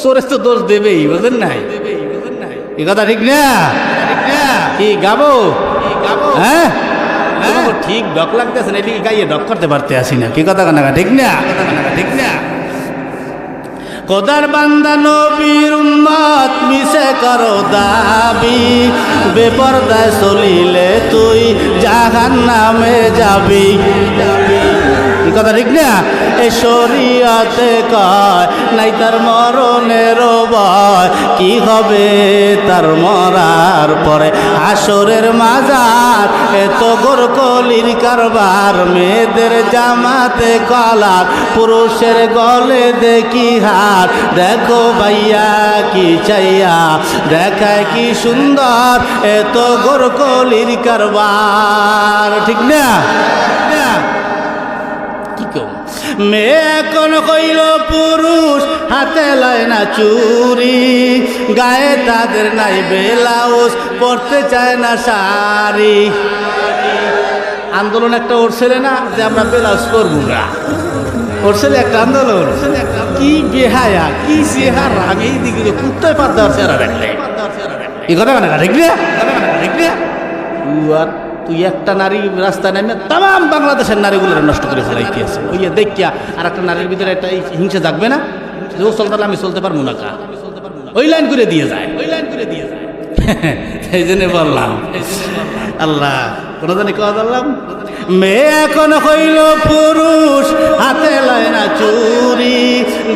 Speaker 1: চোরের তো দোষ দেবেই বুঝেন নাই এই কথা ঠিক না কি গাবো হ্যাঁ ঠিক ডক লাগতেছে না এদিকে গাইয়ে ডক করতে পারতে আসি না কি কথা কানা ঠিক না ঠিক না খোদার বান্দা নবীর উম্মত মিশে করো দাবি বেপরদায় চলিলে তুই জাহান্নামে যাবি এই কথা ঠিক না এই শরীয়তে কয় নাই তার মরণের ভয় কি হবে তার মরার পরে হাসরের মাজার এত গোরকলির কারবার মেয়েদের জামাতে কলার পুরুষের গলে দেখি হার দেখো ভাইয়া কি চাইয়া দেখায় কি সুন্দর এত গোরকলির কারবার ঠিক না মেয়ে এখন কইল পুরুষ হাতে লয় না চুরি গায়ে তাদের নাই ব্লাউজ পরতে চায় না শাড়ি আন্দোলন একটা উঠছিল না যে আমরা ব্লাউজ পরবো না উঠছিল একটা আন্দোলন কি বেহায়া কি চেহারা আমি এই দিকে কুত্তায় পাত দেওয়ার চেহারা রাখলে এই কথা মানে ঠিক না তুই একটা নারী রাস্তায় নামে তাম বাংলাদেশের নারীগুলো নষ্ট করে ফেলাইতে আছে ওই দেখিয়া আর একটা নারীর ভিতরে একটা হিংসা থাকবে না ও চলতে আমি চলতে পারবো না কা ওই লাইন করে দিয়ে যায় এই জন্য বললাম আল্লাহ কোনো জানি কথা বললাম মেয়ে এখন হইল পুরুষ হাতে লয় না চুরি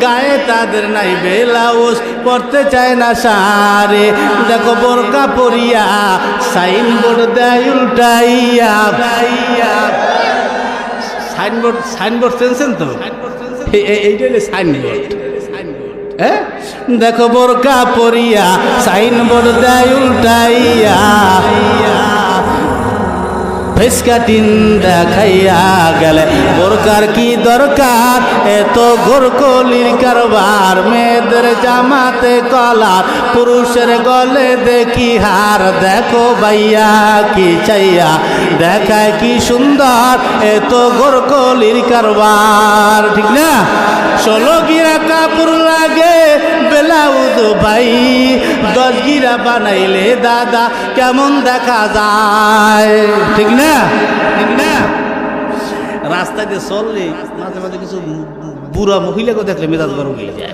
Speaker 1: গায়ে তাদের নাই ব্লাউজ পরতে চায় না শাড়ি দেখো বোরকা পরিয়া সাইনবোর্ড দেয় উল্টাইয়া সাইনবোর্ড চেনছেন তো এইটা হলো সাইনবোর্ড হ্যাঁ দেখো বোরকা পরিয়া সাইনবোর্ড দেয় উল্টাইয়া ফেসকাটিন দেখাইয়া গেলে বোরকার কি দরকার এত গোরকলির কারবার মেয়েদের জামাতে কলার পুরুষের গলে দেখি হার দেখো ভাইয়া কি চাইয়া দেখায় কি সুন্দর এত গোরকলির কারবার ঠিক না 16 গিরা কাপড় লাগে ব্লাউজ ভাই 10 গিরা বানাইলে দাদা কেমন দেখা যায় ঠিক না রাস্তায় দিয়ে চললে মাঝে মাঝে কিছু বুড়া মহিলাকে দেখলে মেজাজ গরম হয়ে যায়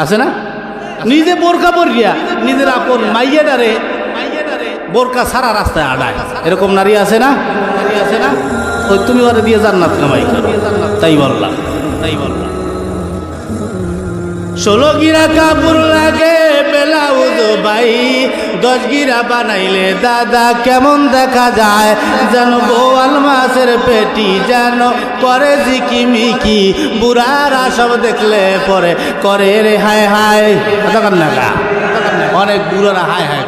Speaker 1: আছে না নিজে বোরকা পরিয়া নিজের আপন মাইয়াডারে বোরকা সারা রাস্তায় আড়ায় এরকম নারী আছে না ওই তুমি ওরা দিয়ে জান্নাত কামাই করো তাই বললাম 16 গিরা কাপড় লাগে ব্লাউজ ভাই 10 গিরা বানাইলে দাদা কেমন দেখা যায় যেন বোয়াল মাছের পেটি যেন করে ঝিকিমিকি বুড়ারা সব দেখলে পরে করে রে হায় হায় অনেক বুড়ারা হায় হায়